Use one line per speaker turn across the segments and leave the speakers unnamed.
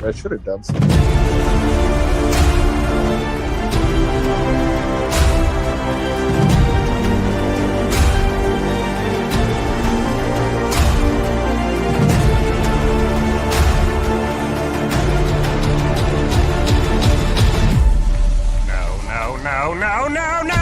I should have done something.
No.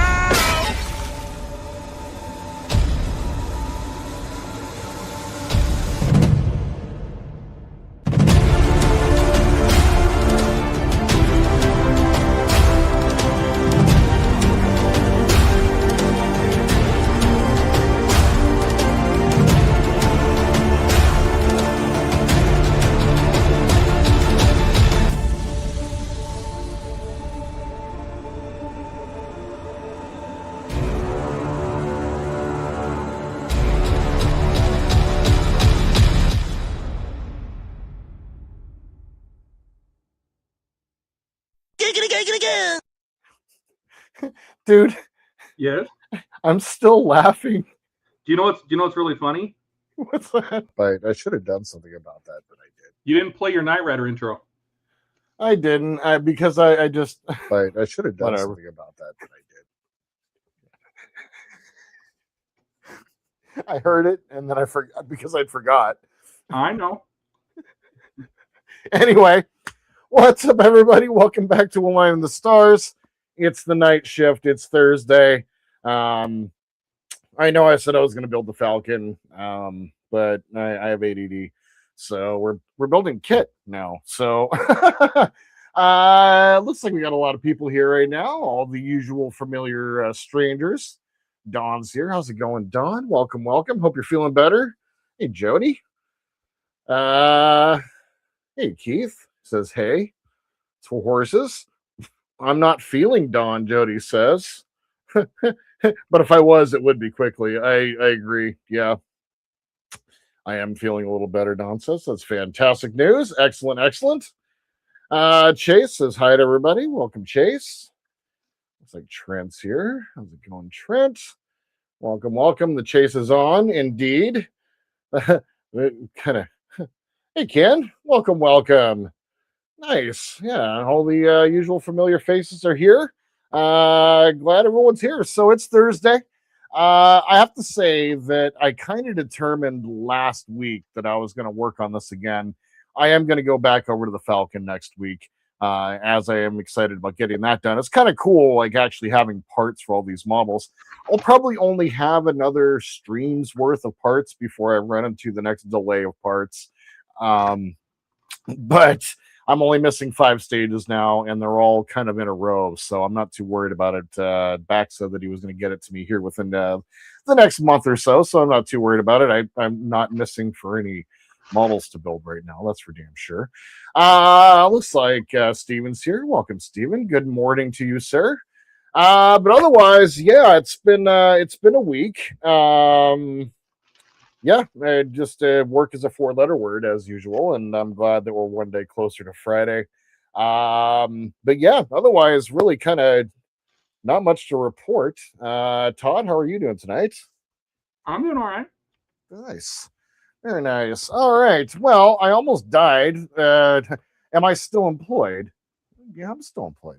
Dude,
Yes.
I'm still laughing.
Do you know what's really funny?
What's that? But I should have done something about that, but I did.
You didn't play your Knight Rider intro.
I didn't, because I just. But I should have done
Whatever.
something about that, but I did. I heard it and then I forgot because I forgot.
I know.
Anyway, what's up, everybody? Welcome back to A Line in the Stars. It's the night shift. It's Thursday. I know I said I was going to build the Falcon, but I have ADD. So we're building KITT now. So looks like we got a lot of people here right now. All the usual familiar strangers. Don's here. How's it going, Don? Welcome. Hope you're feeling better. Hey, Jody. Hey, Keith says, hey, it's for horses. I'm not feeling Don, Jody says. But if I was, it would be quickly. I agree. Yeah. I am feeling a little better, Don says. That's fantastic news. Excellent. Chase says hi to everybody. Welcome, Chase. Looks like Trent's here. How's it going, Trent? Welcome. The chase is on, indeed. Hey, Ken. Welcome. Nice. Yeah, all the usual familiar faces are here. Glad everyone's here. So it's Thursday. I have to say that I kind of determined last week that I was going to work on this again. I am going to go back over to the Falcon next week, as I am excited about getting that done. It's kind of cool, like actually having parts for all these models. I'll probably only have another stream's worth of parts before I run into the next delay of parts. But I'm only missing 5 stages now, and they're all kind of in a row, so I'm not too worried about it. Back said that he was going to get it to me here within the next month or so I'm not too worried about it. I'm not missing for any models to build right now. That's for damn sure. Looks like Steven's here. Welcome, Steven. Good morning to you, sir. But otherwise, yeah, it's been a week. Yeah, just work is a 4-letter word as usual, and I'm glad that we're one day closer to Friday. But yeah, otherwise, really kind of not much to report. Todd, how are you doing tonight?
I'm doing all right.
Nice. Very nice. All right. Well, I almost died. Am I still employed? Yeah, I'm still employed.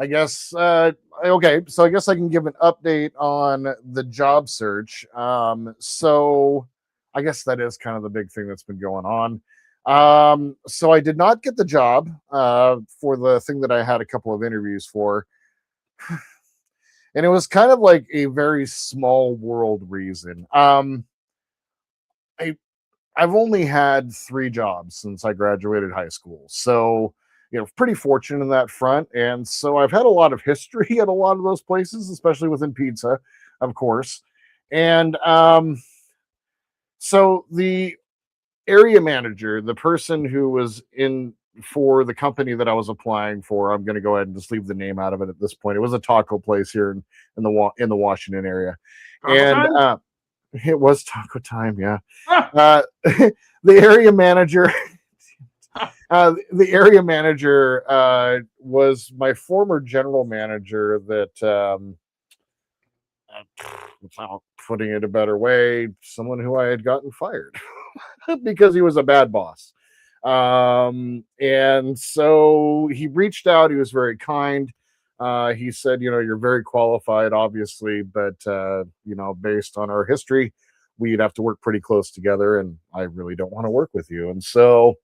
I guess, okay, so I guess I can give an update on the job search. So I guess that is kind of the big thing that's been going on. So I did not get the job for the thing that I had a couple of interviews for. And it was kind of like a very small world reason. I've only had 3 jobs since I graduated high school. So pretty fortunate in that front. And so I've had a lot of history at a lot of those places, especially within pizza, of course. And so the area manager, the person who was in for the company that I was applying for, I'm going to go ahead and just leave the name out of it at this point. It was a taco place here in the Washington area. And it was taco time. Yeah. The area manager. The area manager was my former general manager that, without putting it a better way, someone who I had gotten fired. because he was a bad boss. And so he reached out. He was very kind. He said, you're very qualified, obviously, but, based on our history, we'd have to work pretty close together. And I really don't want to work with you. And so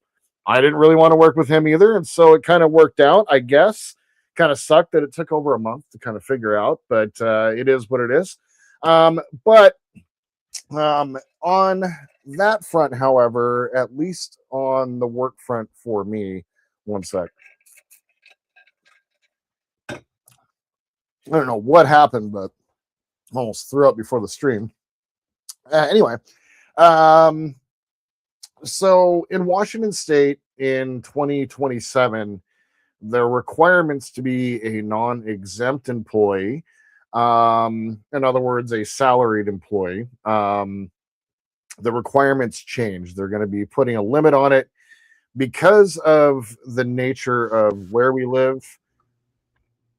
I didn't really want to work with him either. And so it kind of worked out, I guess. Kind of sucked that it took over a month to kind of figure out, but it is what it is. But on that front, however, at least on the work front for me, one sec. I don't know what happened, but I almost threw up before the stream. Anyway, so in Washington State in 2027, the requirements to be a non-exempt employee, in other words, a salaried employee, the requirements change. They're going to be putting a limit on it because of the nature of where we live.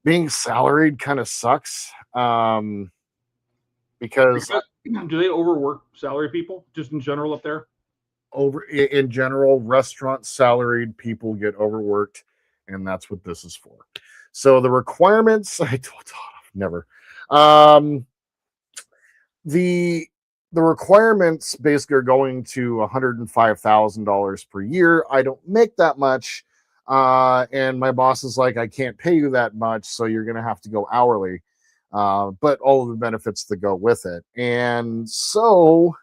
Being salaried kind of sucks, because
do they overwork salary people just in general up there?
In general, restaurant salaried people get overworked, and that's what this is for. So the requirements, I told never. The requirements basically are going to $105,000 per year. I don't make that much. And my boss is like, I can't pay you that much, so you're going to have to go hourly. But all of the benefits that go with it. And so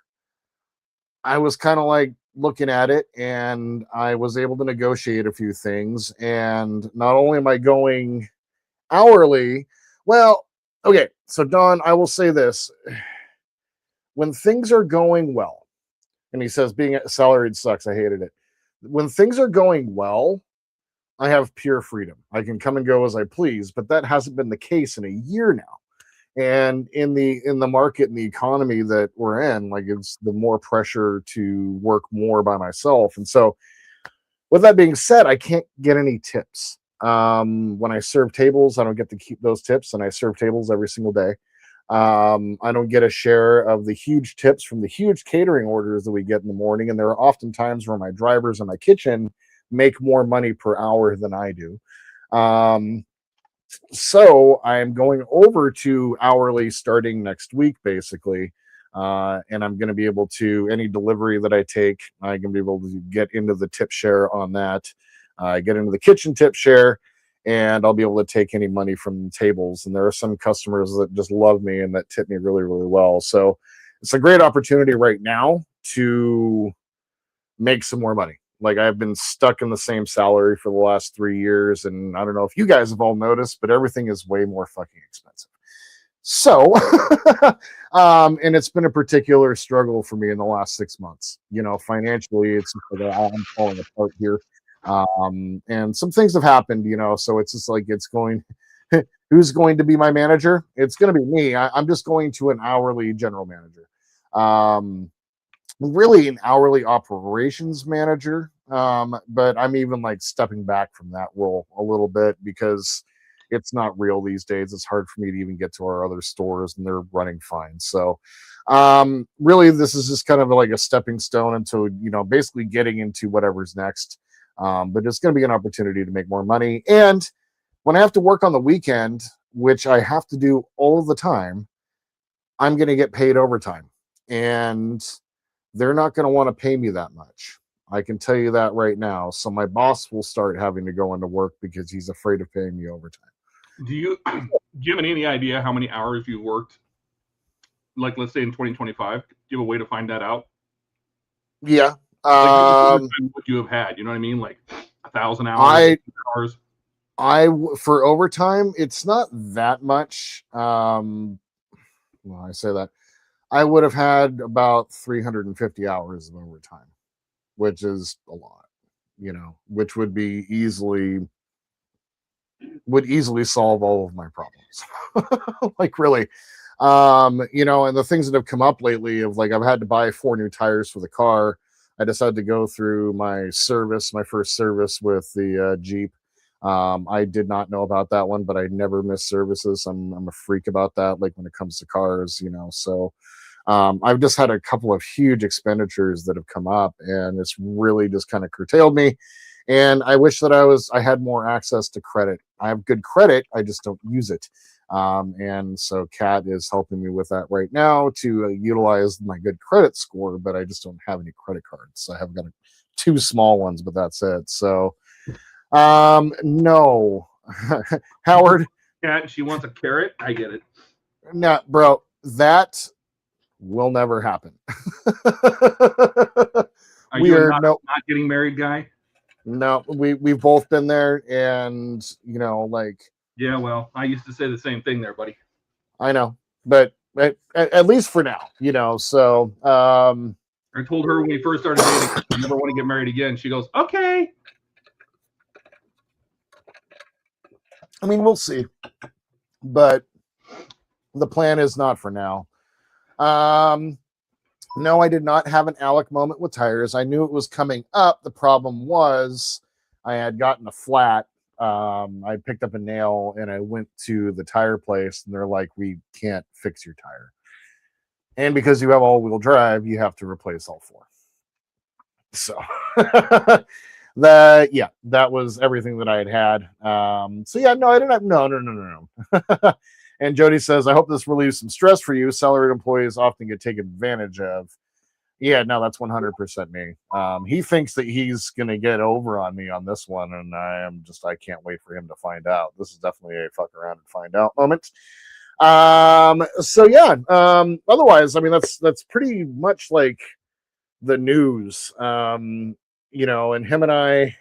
I was kind of like looking at it, and I was able to negotiate a few things. And not only am I going hourly, well, okay, so Don, I will say this. When things are going well, and he says being salaried sucks, I hated it. When things are going well, I have pure freedom. I can come and go as I please, but that hasn't been the case in a year now. And in the market and the economy that we're in, like, it's the more pressure to work more by myself. And so with that being said, I can't get any tips. When I serve tables, I don't get to keep those tips, and I serve tables every single day. I don't get a share of the huge tips from the huge catering orders that we get in the morning. And there are often times where my drivers in my kitchen make more money per hour than I do. So I'm going over to hourly starting next week, basically. And I'm going to be able to, any delivery that I take, I'm going to be able to get into the tip share on that, get into the kitchen tip share, and I'll be able to take any money from tables. And there are some customers that just love me and that tip me really, really well. So it's a great opportunity right now to make some more money. Like, I've been stuck in the same salary for the last 3 years. And I don't know if you guys have all noticed, but everything is way more fucking expensive. So, and it's been a particular struggle for me in the last 6 months. Financially, it's I'm falling apart here. And some things have happened, so it's just like, it's going, who's going to be my manager? It's going to be me. I'm just going to an hourly general manager. Really an hourly operations manager. But I'm even like stepping back from that role a little bit because it's not real these days. It's hard for me to even get to our other stores, and they're running fine. So, really, this is just kind of like a stepping stone into, basically getting into whatever's next. But it's going to be an opportunity to make more money. And when I have to work on the weekend, which I have to do all the time, I'm going to get paid overtime. And they're not going to want to pay me that much. I can tell you that right now. So my boss will start having to go into work because he's afraid of paying me overtime.
Do you have any idea how many hours you worked? Like, let's say in 2025, do you have a way to find that out?
Yeah.
Like, what you have had, you know what I mean? Like 1,000 hours,
for overtime, it's not that much. Well, I say that I would have had about 350 hours of overtime, which is a lot, which would easily solve all of my problems. Like, really. And the things that have come up lately of, like, I've had to buy 4 new tires for the car. I decided to go through my first service with the Jeep. I did not know about that one, but I never miss services. I'm a freak about that, like when it comes to cars, so I've just had a couple of huge expenditures that have come up, and it's really just kind of curtailed me. And I wish that I had more access to credit. I have good credit, I just don't use it. And so KITT is helping me with that right now to utilize my good credit score, but I just don't have any credit cards. I have got two small ones, but that's it. So, no, Howard.
Yeah, she wants a carrot. I get it.
No, bro, that will never happen.
Are you a not getting married guy?
No, we've both been there, and you know, like,
yeah, well, I used to say the same thing there, buddy.
I know, but at least for now, you know. So
I told her when we first started dating, I never want to get married again. She goes, okay.
I mean, we'll see, but the plan is not for now. No, I did not have an Alec moment with tires. I knew it was coming up. The problem was I had gotten a flat. I picked up a nail and I went to the tire place, and they're like, we can't fix your tire. And because you have all-wheel drive, you have to replace all four. So that was everything that I had. So yeah, no, I didn't have no. And Jody says, I hope this relieves some stress for you. Salaried employees often get taken advantage of. Yeah, no, that's 100% me. He thinks that he's going to get over on me on this one, and I can't wait for him to find out. This is definitely a fuck around and find out moment. So yeah, otherwise, I mean, that's pretty much like the news. You know, and him and I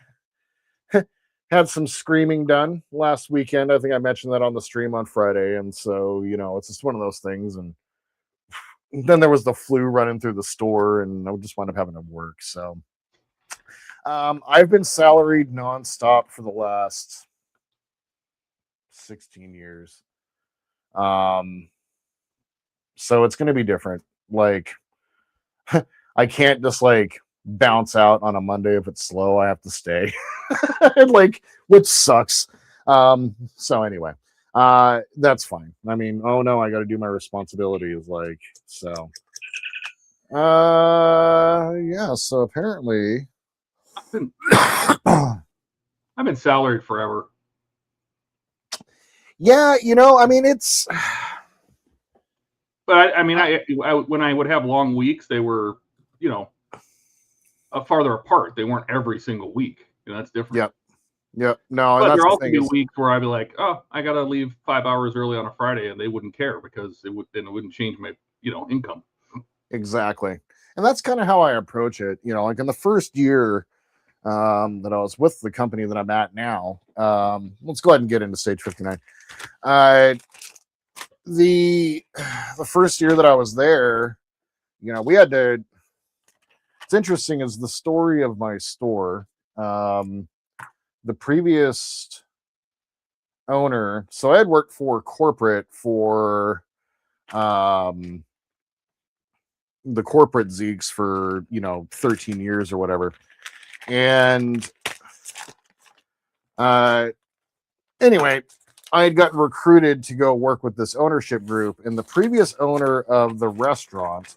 had some screaming done last weekend. I think I mentioned that on the stream on Friday. And so, you know, it's just one of those things. And then there was the flu running through the store, and I just wound up having to work. So I've been salaried nonstop for the last 16 years. So it's going to be different. Like, I can't just like bounce out on a Monday if it's slow. I have to stay. Like, which sucks. So anyway, that's fine. I mean, oh no, I got to do my responsibilities. Like, so, yeah. So apparently,
I've been salaried forever.
Yeah, you know, I mean, it's.
But I mean, when I would have long weeks, they were, you know, farther apart. They weren't every single week. You know, that's different.
Yep. No,
but there also be weeks where I'd be like, oh, I got to leave 5 hours early on a Friday, and they wouldn't care because it wouldn't change my, you know, income.
Exactly. And that's kind of how I approach it. You know, like in the first year that I was with the company that I'm at now, let's go ahead and get into stage 59. The first year that I was there, you know, we had to. It's interesting is the story of my store. The previous owner, so I had worked for corporate for the corporate Zeeks for, you know, 13 years or whatever. And anyway, I had gotten recruited to go work with this ownership group, and the previous owner of the restaurant,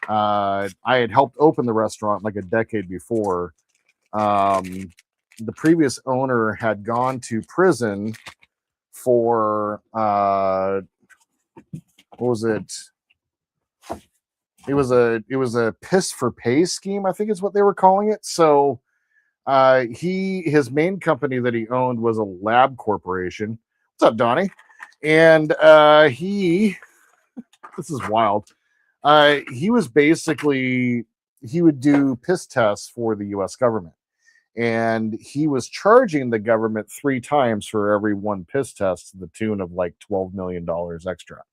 I had helped open the restaurant like a decade before. The previous owner had gone to prison for what was it? It was a piss for pay scheme, I think is what they were calling it. So his main company that he owned was a lab corporation. What's up, Donnie? And this is wild. He was basically, he would do piss tests for the US government. And he was charging the government 3 times for every one piss test to the tune of like $12 million extra.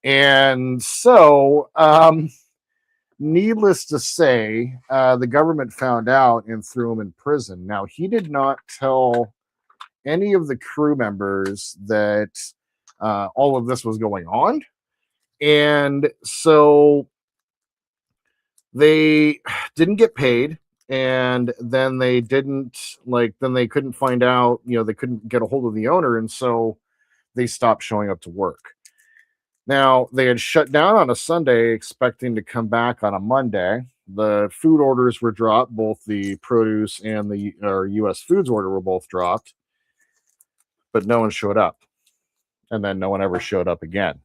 And so, needless to say, the government found out and threw him in prison. Now, he did not tell any of the crew members that all of this was going on. And so they didn't get paid. And then they couldn't find out, you know, they couldn't get a hold of the owner. And so they stopped showing up to work. Now, they had shut down on a Sunday, expecting to come back on a Monday. The food orders were dropped, both the produce and the US Foods order were both dropped, but no one showed up. And then no one ever showed up again.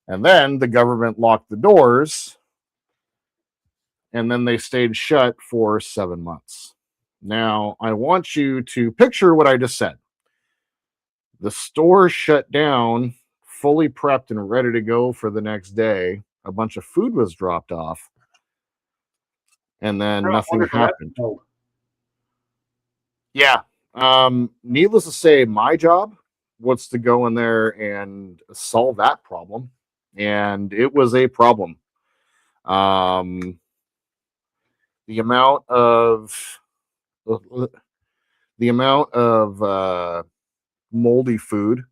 And then the government locked the doors, and then they stayed shut for 7 months. Now, I want you to picture what I just said. The store shut down, fully prepped and ready to go for the next day. A bunch of food was dropped off, and then nothing happened. Yeah. Needless to say, my job was to go in there and solve that problem, and it was a problem. The amount of moldy food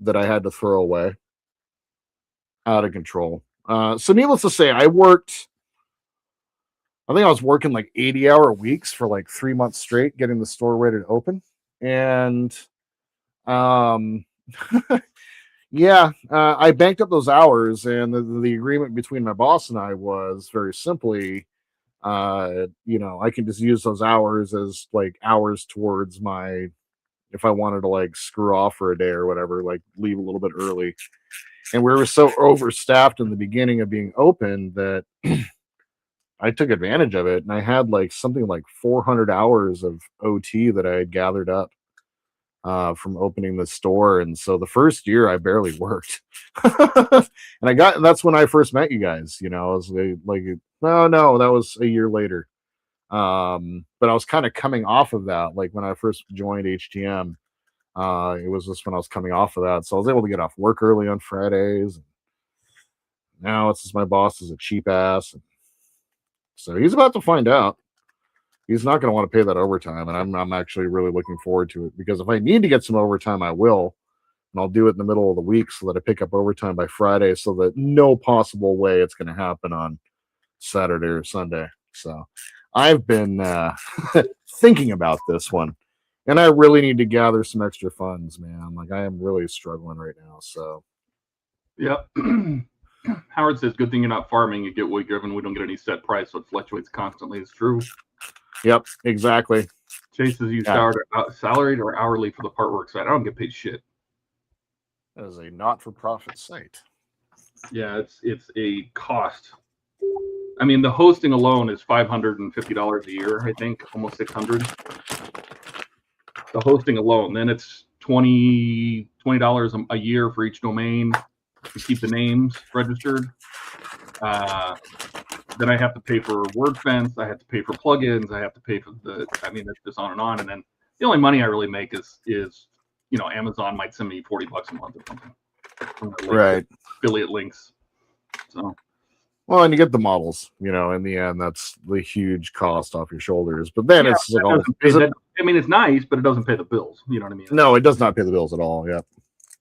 that I had to throw away, out of control. So needless to say, I think I was working like 80-hour weeks for like 3 months straight, getting the store ready to open. And yeah, I banked up those hours, and the agreement between my boss and I was very simply, I can just use those hours as like hours towards my, if I wanted to like screw off for a day or whatever, like leave a little bit early. And we were so overstaffed in the beginning of being open that I took advantage of it, and I had like something like 400 hours of OT that I had gathered up from opening the store. And so the first year I barely worked. And that's when I first met you guys. I was like, no, that was a year later. But I was kind of coming off of that. Like when I first joined HTM, it was just when I was coming off of that. So I was able to get off work early on Fridays. Now it's just my boss is a cheap ass. So he's about to find out. He's not going to want to pay that overtime, and I'm actually really looking forward to it, because if I need to get some overtime, I will, and I'll do it in the middle of the week so that I pick up overtime by Friday, so that no possible way it's going to happen on Saturday or Sunday. So I've been thinking about this one, and I really need to gather some extra funds, man. Like I am really struggling right now. So
yep. Howard says, good thing you're not farming. You get weight driven. We don't get any set price, so it fluctuates constantly. It's true.
Yep, exactly.
Chase says, you salaried or hourly for the part work site? I don't get paid shit.
That is a not-for-profit site.
Yeah, it's a cost. I mean, the hosting alone is $550 a year, I think, almost $600. The hosting alone. Then it's $20 a year for each domain to keep the names registered. Then I have to pay for WordFence. I have to pay for plugins. I have to pay for it's just on and on. And then the only money I really make is Amazon might send me $40 a month or something.
Right.
Affiliate links. So.
Well, and you get the models, in the end, that's the huge cost off your shoulders. But then it's like,
it's nice, but it doesn't pay the bills. You know what I mean?
No, it does not pay the bills at all. Yeah.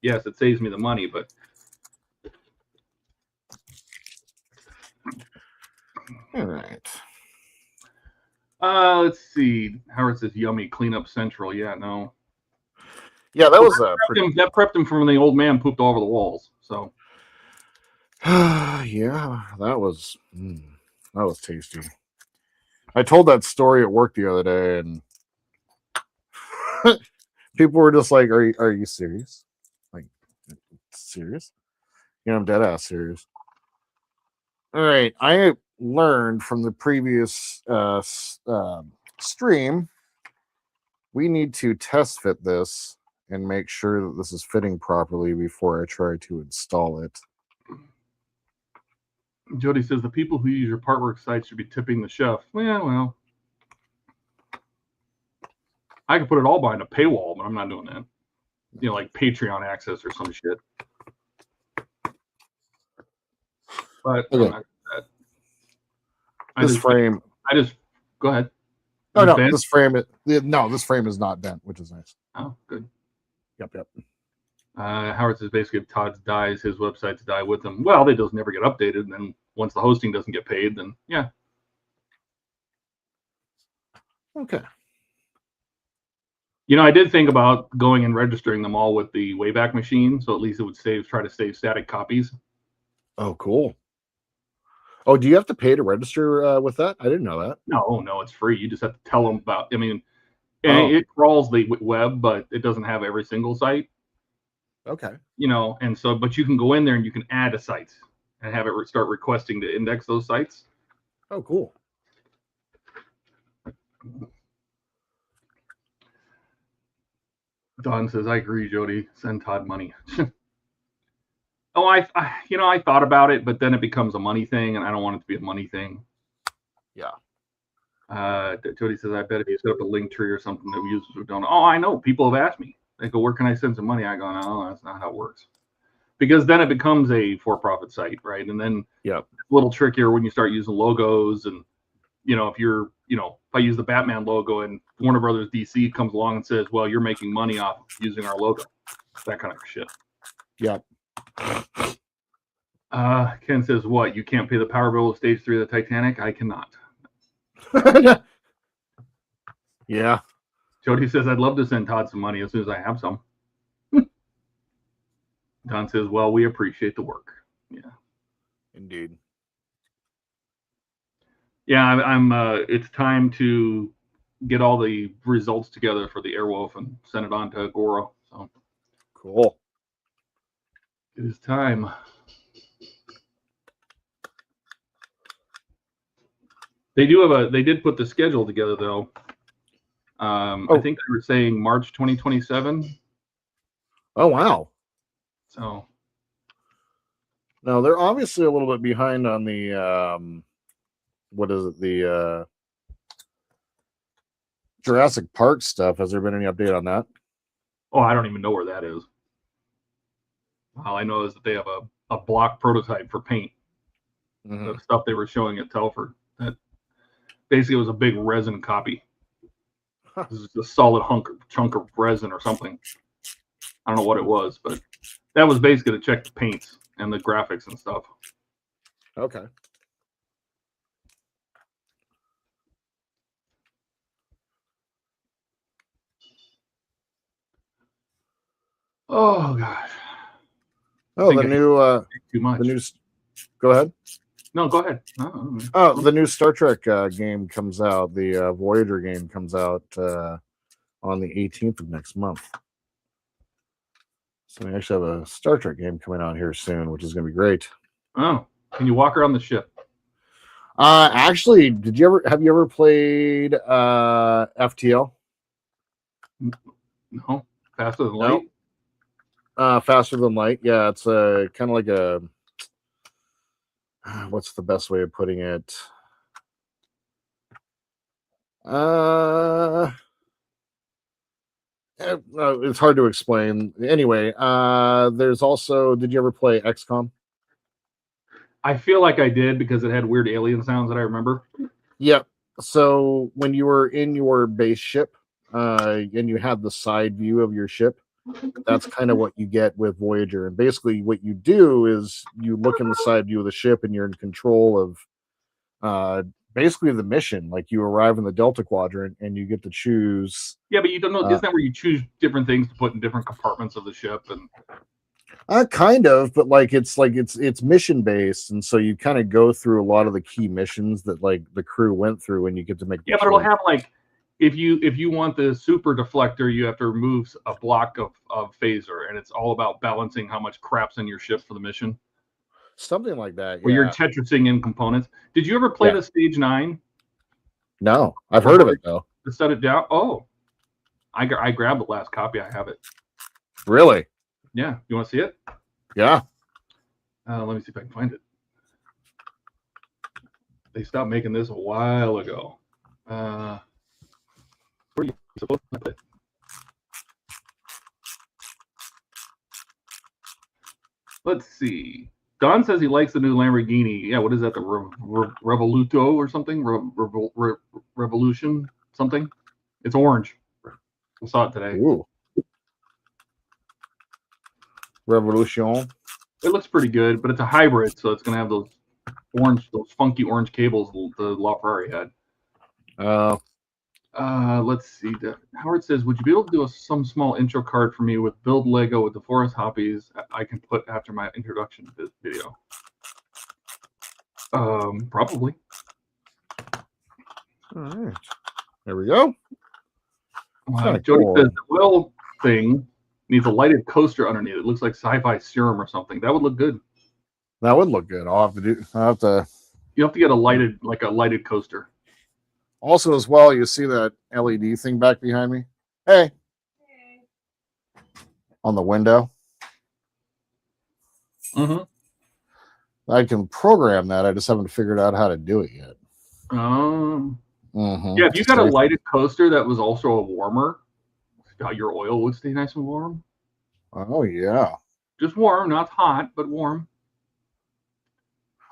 Yes, it saves me the money, but.
All right.
Let's see. Howard says, yummy, cleanup central. Yeah, no.
Yeah, that was
that prepped him from when the old man pooped all over the walls. So.
Yeah, that was tasty. I told that story at work the other day, and people were just like, "Are you serious? Like, serious? Yeah, I'm dead ass serious." All right, I learned from the previous stream, we need to test fit this and make sure that this is fitting properly before I try to install it.
Jody says the people who use your partwork site should be tipping the chef. Well, I could put it all behind a paywall, but I'm not doing that. Like Patreon access or some shit. But
okay.
This frame. Go ahead.
Oh no, this frame is not bent, which is nice.
Oh, good.
Yep.
Howard says basically if Todd dies, his websites die with him. Well, they just never get updated, and then once the hosting doesn't get paid, then yeah.
Okay.
You know, I did think about going and registering them all with the Wayback Machine, so at least it would try to save static copies.
Oh, cool. Oh, do you have to pay to register with that? I didn't know that.
No, it's free. You just have to tell them about. I mean, and it crawls the web, but it doesn't have every single site.
Okay.
You know, and so, but you can go in there and you can add a site and have it start requesting to index those sites.
Oh, cool.
Don says, I agree, Jody. Send Todd money. Oh, I thought about it, but then it becomes a money thing, and I don't want it to be a money thing.
Yeah.
Jody says, I bet if you set up a link tree or something that users would donate. Oh, I know. People have asked me. They go, where can I send some money? I go, no, that's not how it works. Because then it becomes a for-profit site, right? And then
it's
a little trickier when you start using logos. And, you know, if I use the Batman logo and Warner Brothers DC comes along and says, well, you're making money off of using our logo. That kind of shit.
Yep.
Ken says, what? You can't pay the power bill of stage 3 of the Titanic? I cannot.
Yeah.
Jody says, I'd love to send Todd some money as soon as I have some. Don says, well, we appreciate the work. Yeah.
Indeed.
Yeah, I'm it's time to get all the results together for the Airwolf and send it on to Agora. So
cool.
It is time. They did put the schedule together though. I think they were saying March 2027.
Oh wow.
So
no, they're obviously a little bit behind on the what is it, the Jurassic Park stuff. Has there been any update on that?
Oh, I don't even know where that is. All I know is that they have a block prototype for paint. Mm-hmm. The stuff they were showing at Telford. That basically was a big resin copy. Huh. This is a solid chunk of resin or something. I don't know what it was, but that was basically to check the paints and the graphics and stuff.
Okay.
Oh gosh.
Oh, the new
too much.
The new. Go ahead.
No, go ahead.
Oh, the new Star Trek game comes out. The Voyager game comes out on the 18th of next month. So we actually have a Star Trek game coming out here soon, which is going to be great.
Oh, can you walk around the ship?
Actually, have you ever played FTL?
No. Faster Than Light?
Faster Than Light. Yeah, it's kind of like a what's the best way of putting it? It's hard to explain. Anyway, there's also, did you ever play XCOM?
I feel like I did because it had weird alien sounds that I remember.
Yep. So when you were in your base ship and you had the side view of your ship, that's kind of what you get with Voyager. And basically what you do is you look in the side view of the ship and you're in control of basically the mission. Like you arrive in the Delta Quadrant and you get to choose.
Yeah, but you don't know. Isn't that where you choose different things to put in different compartments of the ship? And
kind of, but it's mission based, and so you kind of go through a lot of the key missions that like the crew went through, and you get to make.
Yeah, but it'll have like if you want the super deflector, you have to remove a block of phaser, and it's all about balancing how much crap's in your ship for the mission.
Something like that.
Where you're Tetrising in components. Did you ever play the Stage 9?
No, I've heard of it though.
To set it down. Oh, I grabbed the last copy. I have it.
Really?
Yeah. You want to see it?
Yeah.
Let me see if I can find it. They stopped making this a while ago. Where are you supposed to put it? Let's see. Don says he likes the new Lamborghini. Yeah, what is that? The Revoluto or something? Revolution something? It's orange. I saw it today.
Ooh. Revolution.
It looks pretty good, but it's a hybrid, so it's gonna have those funky orange cables the LaFerrari had. Let's see. Howard says, would you be able to do some small intro card for me with build Lego with the forest hobbies I can put after my introduction to this video? Probably.
All right. There we go.
Jody says the oil thing needs a lighted coaster underneath. It looks like sci-fi serum or something. That would look good.
That would look good. I'll have to.
You have to get a lighted coaster.
Also, as well, you see that LED thing back behind me? Hey. On the window.
Mm-hmm.
I can program that. I just haven't figured out how to do it yet.
Yeah, if you got a lighted coaster that was also a warmer, your oil would stay nice and warm.
Oh, yeah.
Just warm, not hot, but warm.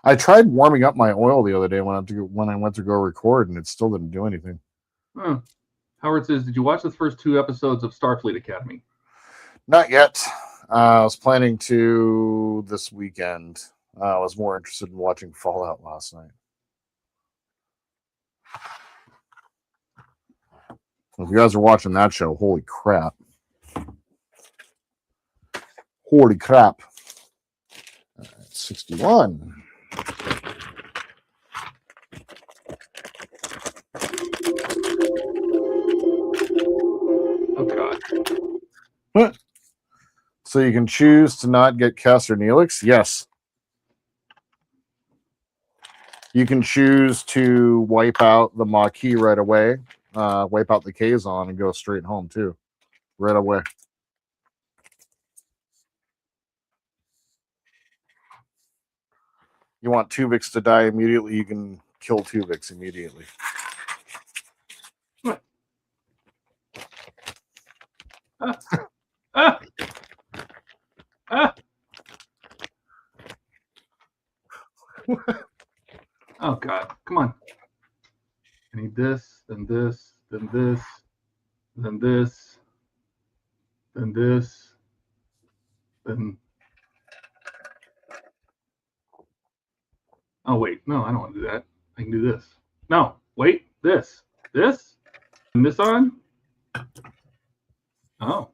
I tried warming up my oil the other day when I went to go record, and it still didn't do anything.
Huh. Howard says, did you watch the first 2 episodes of Starfleet Academy?
Not yet. I was planning to this weekend. I was more interested in watching Fallout last night. If you guys are watching that show, holy crap. Holy crap. 61.
Oh, God.
What? So you can choose to not get Kess or Neelix? Yes. You can choose to wipe out the Maquis right away, wipe out the Kazon, and go straight home, too. Right away. You want Tuvix to die immediately, you can kill Tuvix immediately.
What? Ah! Oh, God. Come on. I need this, then this, then this, then this, then this, then... Oh, wait. No, I don't want to do that. I can do this. No, wait. This. This? And this on? Oh.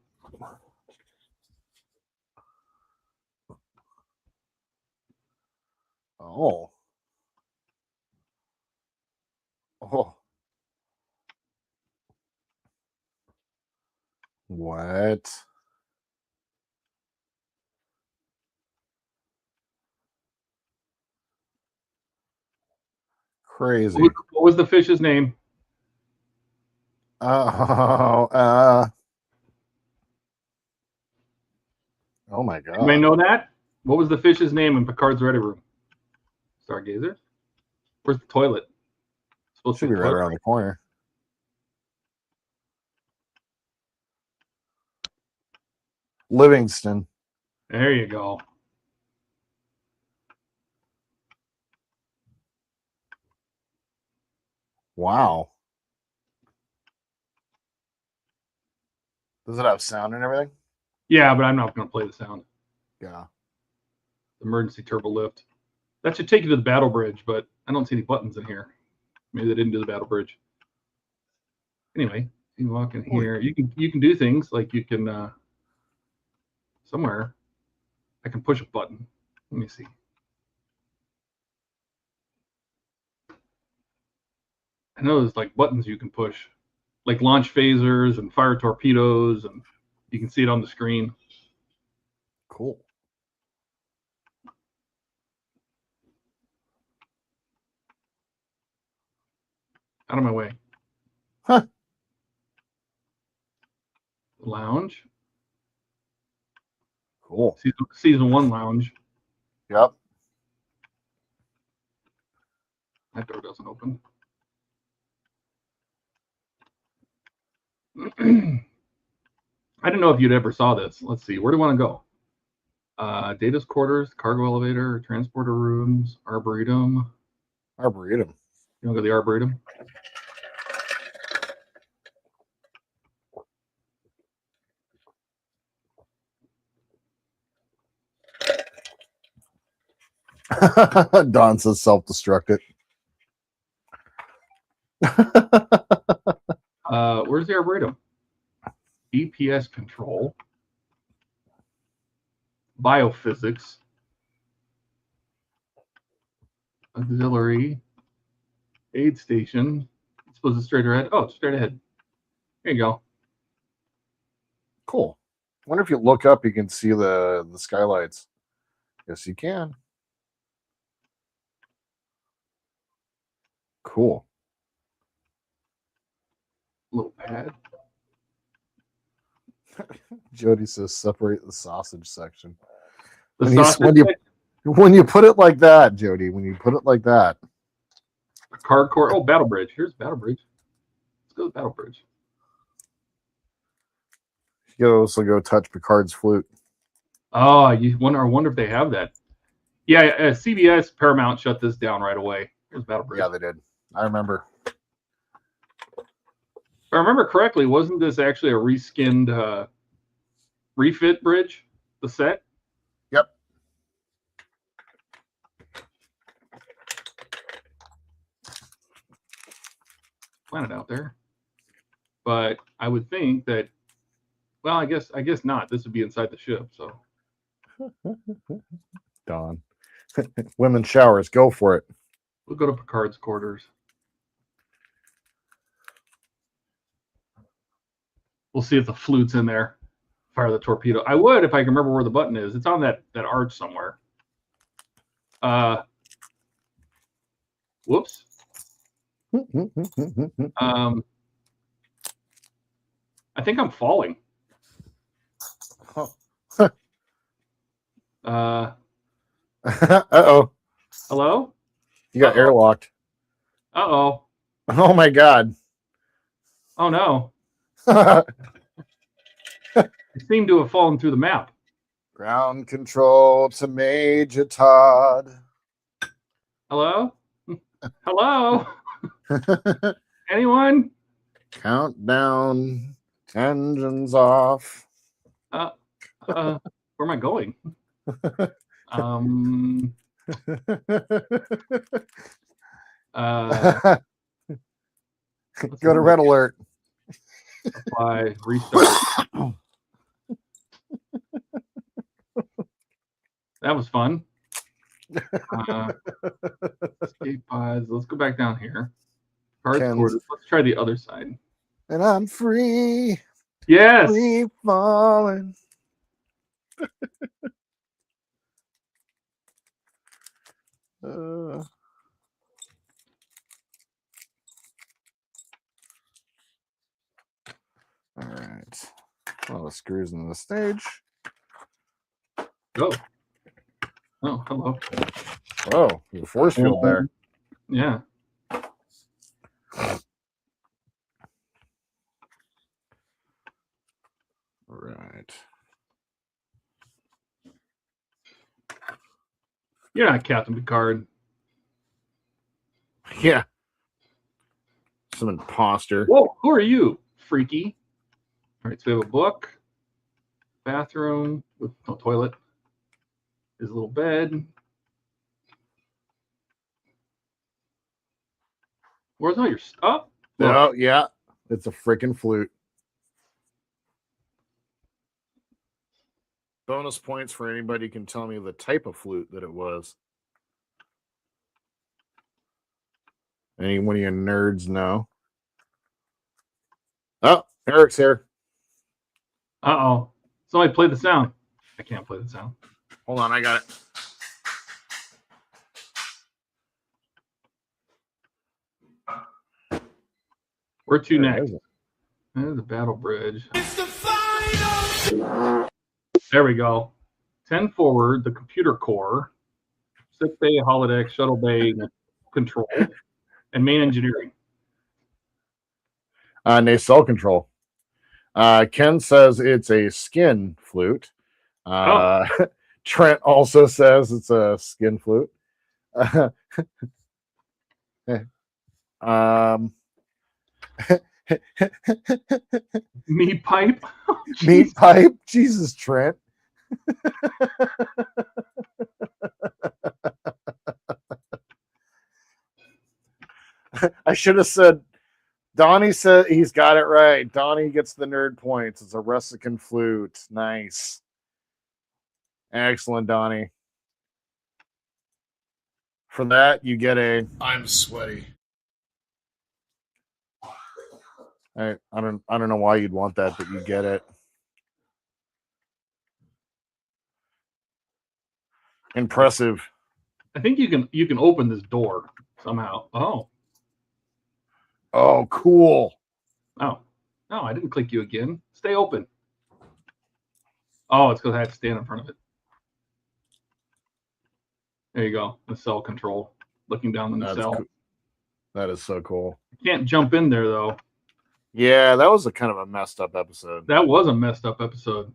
Oh. Oh. What? Crazy.
What was the fish's name?
Oh, oh my God.
You may know that? What was the fish's name in Picard's ready room? Stargazer? Where's the toilet?
Supposed to be right around the corner. Livingston.
There you go.
Wow. Does it have sound and everything?
Yeah, but I'm not going to play the sound.
Yeah.
Emergency turbo lift. That should take you to the battle bridge, but I don't see any buttons in here. Maybe they didn't do the battle bridge. Anyway, you can walk in here. You can do things like you can somewhere. I can push a button. Let me see. I know there's like buttons you can push, like launch phasers and fire torpedoes, and you can see it on the screen.
Cool.
Out of my way.
Huh.
Lounge.
Cool.
Season 1 lounge.
Yep.
That door doesn't open. I don't know if you'd ever saw this. Let's see. Where do you want to go? Data's quarters, cargo elevator, transporter rooms, arboretum.
Arboretum.
You want to go to the arboretum?
Don says self-destruct it.
Where's the Arboretum? EPS control. Biophysics. Auxiliary. Aid station. I suppose it's straight ahead. Oh, it's straight ahead. There you go.
Cool. I wonder if you look up, you can see the skylights. Yes, you can. Cool.
Little pad.
Jody says separate the sausage section.
The
When you,
sausage
when you
section,
when you put it like that, Jody, when you put it like that.
a card core. Oh, Battle Bridge. Here's Battle Bridge. Let's go to Battle Bridge.
You can also go touch Picard's flute.
Oh, I wonder if they have that. Yeah, CBS Paramount shut this down right away. Here's Battle Bridge.
Yeah, they did. I remember.
If I remember correctly, wasn't this actually a reskinned refit bridge, the set?
Yep.
Planet out there. But I would think that, well, I guess not. This would be inside the ship, so.
Dawn. Women's showers, go for it.
We'll go to Picard's quarters. We'll see if the flute's in there. Fire the torpedo. I would if I can remember where the button is. It's on that arch somewhere. Whoops. I think I'm falling.
Uh-oh.
Hello?
You got airlocked.
Uh-oh.
Oh my god.
Oh no. It seemed to have fallen through the map.
Ground control to Major Todd.
Hello? Hello? Anyone?
Countdown. Engines off.
Where am I going?
Go to red alert.
Apply, restart. That was fun. Escape pods. Let's go back down here. Cards quarters. Let's try the other side.
And I'm free.
Yes.
Free falling. All right. All the screws in the stage.
Go. Oh, hello.
Oh, the force field there.
Yeah.
All right.
You're not Captain Picard.
Yeah. Some imposter.
Whoa, who are you, freaky? All right, so we have a book, bathroom with no toilet, his little bed. Where's all your stuff?
Oh, yeah. It's a freaking flute. Bonus points for anybody who can tell me the type of flute that it was. Any one of you nerds know? Oh, Eric's here.
Uh-oh. Somebody play the sound. I can't play the sound.
Hold on, I got it.
Where to next? There's the battle bridge.
It's the final.
There we go. 10 forward, the computer core, 6 bay holodeck, shuttle bay control, and main engineering.
Nacelle control. Ken says it's a skin flute. Trent also says it's a skin flute.
Meat pipe. Oh,
Meat pipe. Jesus, Trent. I should have said Donnie said he's got it right. Donnie gets the nerd points. It's a Ressican flute. Nice. Excellent, Donnie. For that, you get a.
I'm sweaty.
I don't know why you'd want that, but you get it. Impressive.
I think you can open this door somehow.
Oh, cool.
Oh, no, I didn't click you again. Stay open. Oh, it's because I have to stand in front of it. There you go. The cell control. Looking down in the cell.
Cool. That is so cool.
You can't jump in there though.
Yeah, that was a kind of a messed up episode.
That was a messed up episode.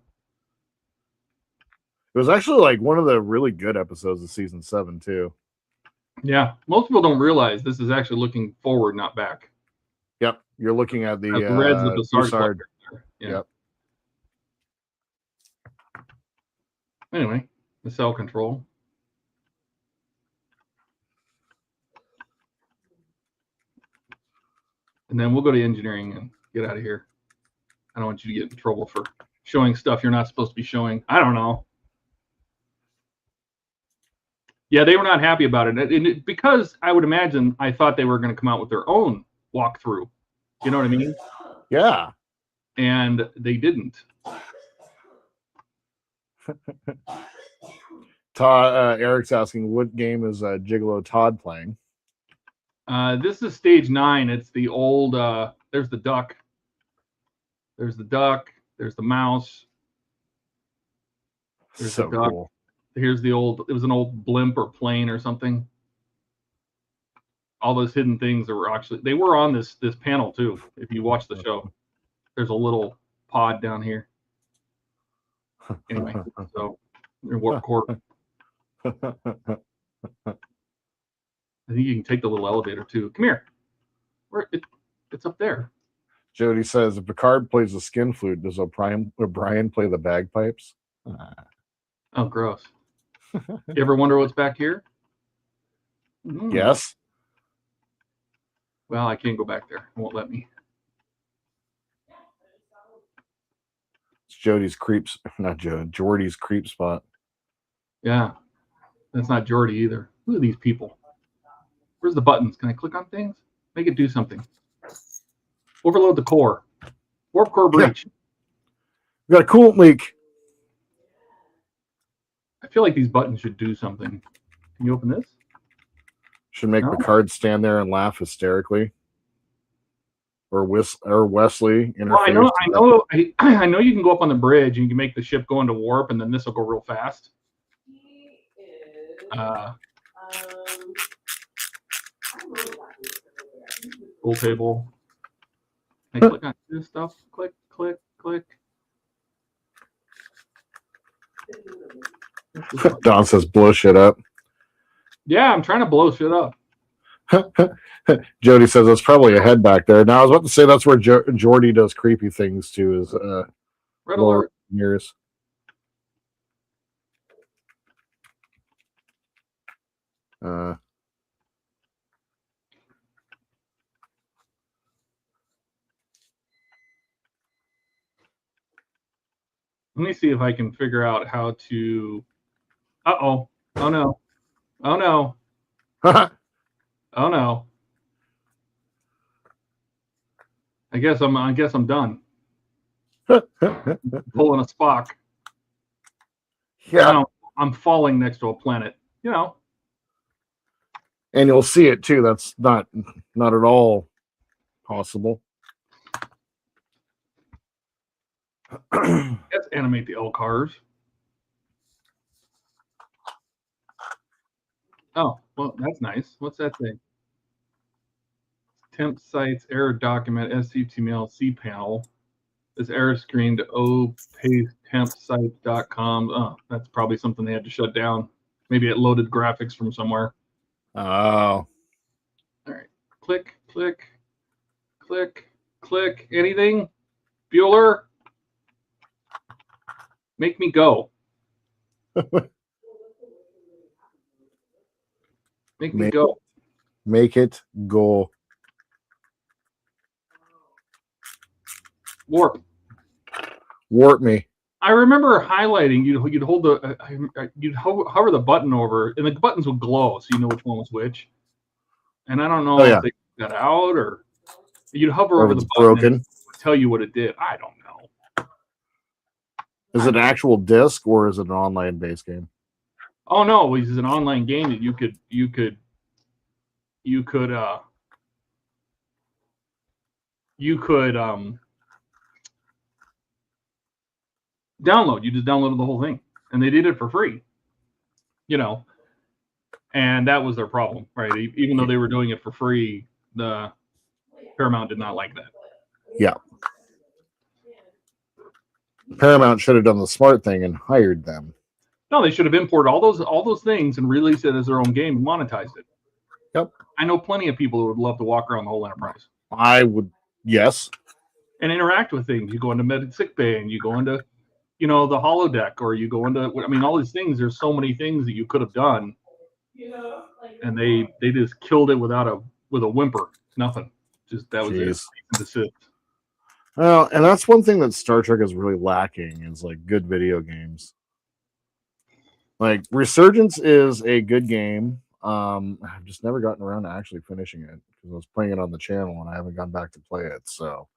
It was actually like one of the really good episodes of season 7 too.
Yeah, most people don't realize this is actually looking forward, not back.
Yep, you're looking at the
reds of the
Broussard.
Yeah.
Yep.
Anyway, the cell control. And then we'll go to engineering and get out of here. I don't want you to get in trouble for showing stuff you're not supposed to be showing. I don't know. Yeah, they were not happy about it. Because I would imagine I thought they were going to come out with their own walkthrough. You know what I mean?
Yeah.
And they didn't.
Todd, Eric's asking, what game is Gigolo Todd playing?
This is stage 9. It's the old, there's the duck. There's the duck. There's the mouse. There's
So
the duck.
cool.
Here's the old, it was an old blimp or plane or something. All those hidden things that were actually, they were on this panel too. If you watch the show, there's a little pod down here. Anyway, so warp core. I think you can take the little elevator too. Come here. It's up there.
Jody says, if Picard plays the skin flute, does O'Brien play the bagpipes?
Oh, gross. You ever wonder what's back here?
Yes.
Well, I can't go back there. It won't let me.
It's Jody's creeps, not Jordy's creep spot.
Yeah. That's not Jordy either. Look at these people. Where's the buttons? Can I click on things? Make it do something. Overload the core. Warp core breach.
We got a coolant leak.
I feel like these buttons should do something. Can you open this?
Should make Picard stand there and laugh hysterically. Or Wesley interferes.
Well, I know you can go up on the bridge and you can make the ship go into warp, and then this will go real fast. Full table. I click on this stuff. Click, click, click.
Don says, blow shit up.
Yeah, I'm trying to blow shit up.
Jody says, that's probably a head back there. Now, I was about to say that's where Jordy does creepy things to his
Red alert.
ears.
Let me see if I can figure out how to. Uh-oh. Oh, no. Oh, no. Oh, no. I guess I'm done. Pulling a Spock.
Yeah.
Now, I'm falling next to a planet. You know.
And you'll see it too. That's not at all possible.
Let's animate the L cars. Oh, well, that's nice. What's that thing? Temp sites, error document, SCTML, cPanel. This error screen to opacetempsite.com. Oh, that's probably something they had to shut down. Maybe it loaded graphics from somewhere.
Oh.
All right. Click, click, click, click. Anything? Bueller? Make me go. Make me go.
Make it go.
Warp.
Warp me.
I remember highlighting. You'd hold the you'd hover the button over, and the buttons would glow, so you know which one was which. And I don't know
Oh, yeah.
if they got out or you'd hover
Or
over
if
the
it's
button and
broken.
it would tell you what it did. I don't know.
Is it an actual disc or is it an online based game?
Oh no, it's an online game that you could download. You just downloaded the whole thing, and they did it for free. You know, and that was their problem, right? Even though they were doing it for free, the Paramount did not like that.
Yeah. Paramount should have done the smart thing and hired them.
No, they should have imported all those things and released it as their own game and monetized it.
Yep.
I know plenty of people who would love to walk around the whole enterprise.
I would, yes.
And interact with things. You go into med sick bay and you go into, the holodeck, or you go into, all these things. There's so many things that you could have done, and they just killed it with a whimper. Nothing. Just that was it. Desist.
Well, and that's one thing that Star Trek is really lacking is like good video games. Like Resurgence is a good game. I've just never gotten around to actually finishing it because I was playing it on the channel and I haven't gone back to play it. So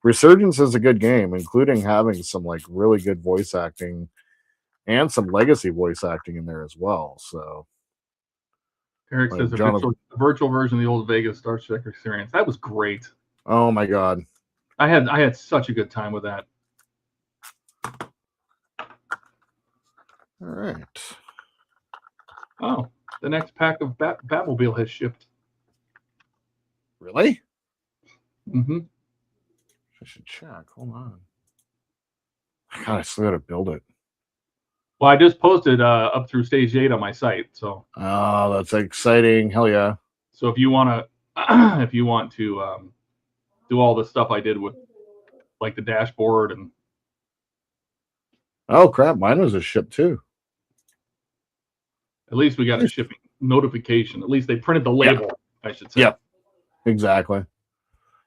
Resurgence is a good game, including having some like really good voice acting and some legacy voice acting in there as well. So
Eric says a virtual version of the old Vegas Star Trek experience. That was great.
Oh my god.
I had such a good time with that.
All right.
Oh, the next pack of Batmobile has shipped.
Really?
Mm-hmm.
I should check. Hold on. God, I still got to build it.
Well, I just posted up through stage 8 on my site. So.
Oh, that's exciting! Hell yeah!
So if you want to, do all the stuff I did with, like the dashboard and.
Oh crap! Mine was a ship too.
At least we got a shipping notification. At least they printed the label, I should say.
Yep. Exactly.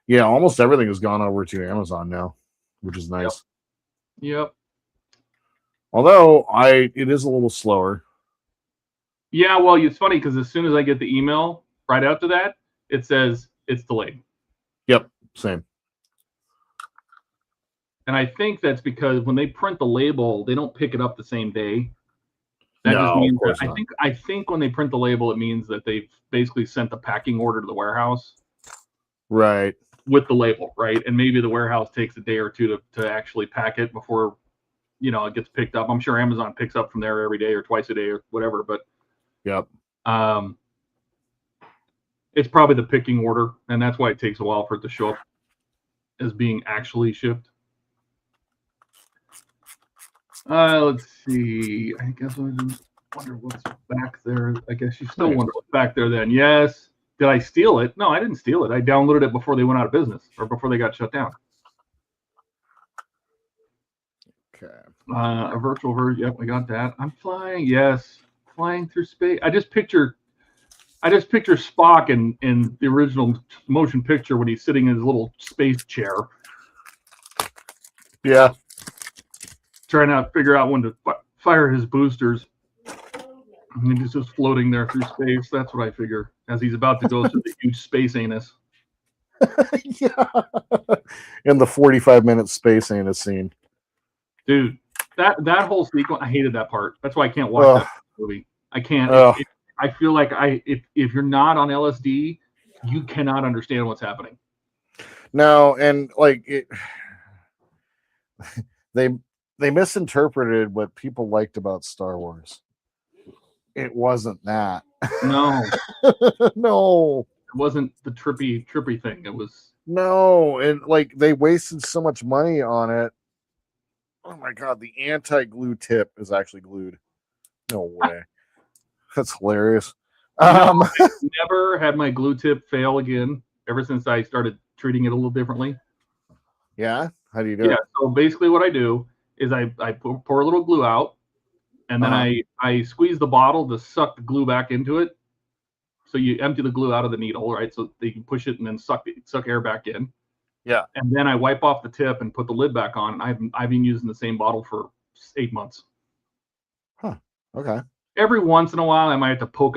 Yeah, almost everything has gone over to Amazon now, which is nice.
Yep.
Although it is a little slower.
Yeah, well, it's funny because as soon as I get the email right after that, it says it's delayed.
Yep, same.
And I think that's because when they print the label, they don't pick it up the same day. That
No,
just means
of course
that,
not.
I think when they print the label, it means that they've basically sent the packing order to the warehouse.
Right.
With the label, right? And maybe the warehouse takes a day or two to actually pack it before, it gets picked up. I'm sure Amazon picks up from there every day or twice a day or whatever, but
yep.
It's probably the picking order, and that's why it takes a while for it to show up as being actually shipped. Let's see. I guess I wonder what's back there. I guess you still wonder what's back there then. Yes. Did I steal it? No, I didn't steal it. I downloaded it before they went out of business or before they got shut down.
Okay.
A virtual version. Yep, I got that. I'm flying. Yes, flying through space. I just picture Spock in the original motion picture when he's sitting in his little space chair.
Yeah.
Trying to figure out when to fire his boosters. And he's just floating there through space. That's what I figure as he's about to go through the huge space anus.
Yeah. In the 45-minute space anus scene.
Dude, that whole sequence, I hated that part. That's why I can't watch that movie. I can't. I feel like if you're not on LSD, you cannot understand what's happening.
No, and like it, they misinterpreted what people liked about Star Wars. It wasn't that.
No.
No.
It wasn't the trippy thing. It was
no, and like they wasted so much money on it. Oh my god, the anti-glue tip is actually glued. No way. That's hilarious.
I've never had my glue tip fail again ever since I started treating it a little differently.
Yeah? How do you do it?
So basically what I do is I pour a little glue out, and then I squeeze the bottle to suck the glue back into it. So you empty the glue out of the needle, right? So they can push it and then suck air back in.
Yeah.
And then I wipe off the tip and put the lid back on. I've been using the same bottle for 8 months.
Huh. Okay.
Every once in a while, I might have to poke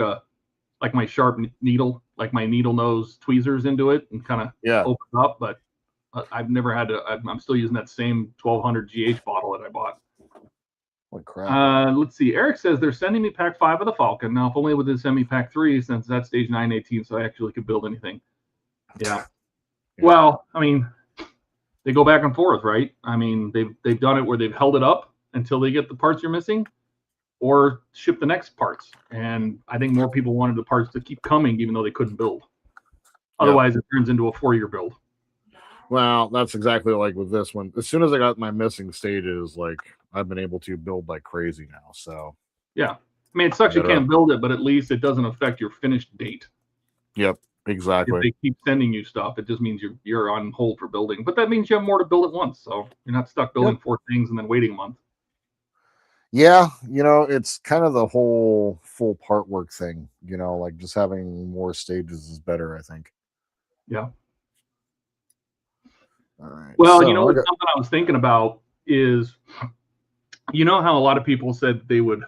my sharp needle, like my needle nose tweezers into it and kind of open up. But I've never had to. I'm still using that same 1200 GH bottle that I bought.
What crap?
Let's see. Eric says they're sending me pack 5 of the Falcon. Now, if only would they send me pack 3, since that's stage 918, so I actually could build anything. Yeah. Well, I mean, they go back and forth, right? I mean, they've done it where they've held it up until they get the parts you're missing, or ship the next parts. And I think more people wanted the parts to keep coming, even though they couldn't build. Otherwise, it turns into a 4-year build.
Well, that's exactly like with this one. As soon as I got my missing stages, like I've been able to build like crazy now. So
yeah, I mean, it sucks you can't build it, but at least it doesn't affect your finished date.
Yep, exactly.
If they keep sending you stuff, it just means you're on hold for building. But that means you have more to build at once, so you're not stuck building 4 things and then waiting a month.
Yeah, it's kind of the whole full part work thing. Like just having more stages is better, I think.
Yeah.
All right.
Well, something I was thinking about is, how a lot of people said they would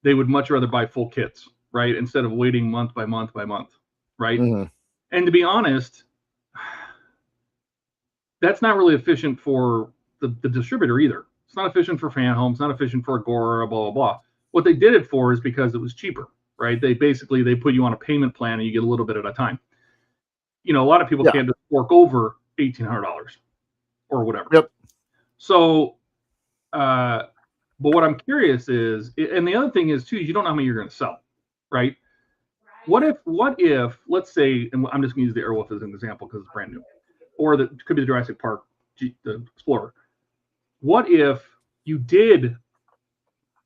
much rather buy full kits, right? Instead of waiting month by month by month, right?
Mm-hmm.
And to be honest, that's not really efficient for the distributor either. It's not efficient for Fan Home. It's not efficient for Agora, blah, blah, blah. What they did it for is because it was cheaper, right? They put you on a payment plan and you get a little bit at a time. A lot of people can't just fork over $1,800 or whatever.
Yep. So,
but what I'm curious is, and the other thing is too, you don't know how many you're going to sell, right? What if, let's say, and I'm just going to use the Airwolf as an example because it's brand new, or it could be the Jurassic Park, the Explorer. What if you did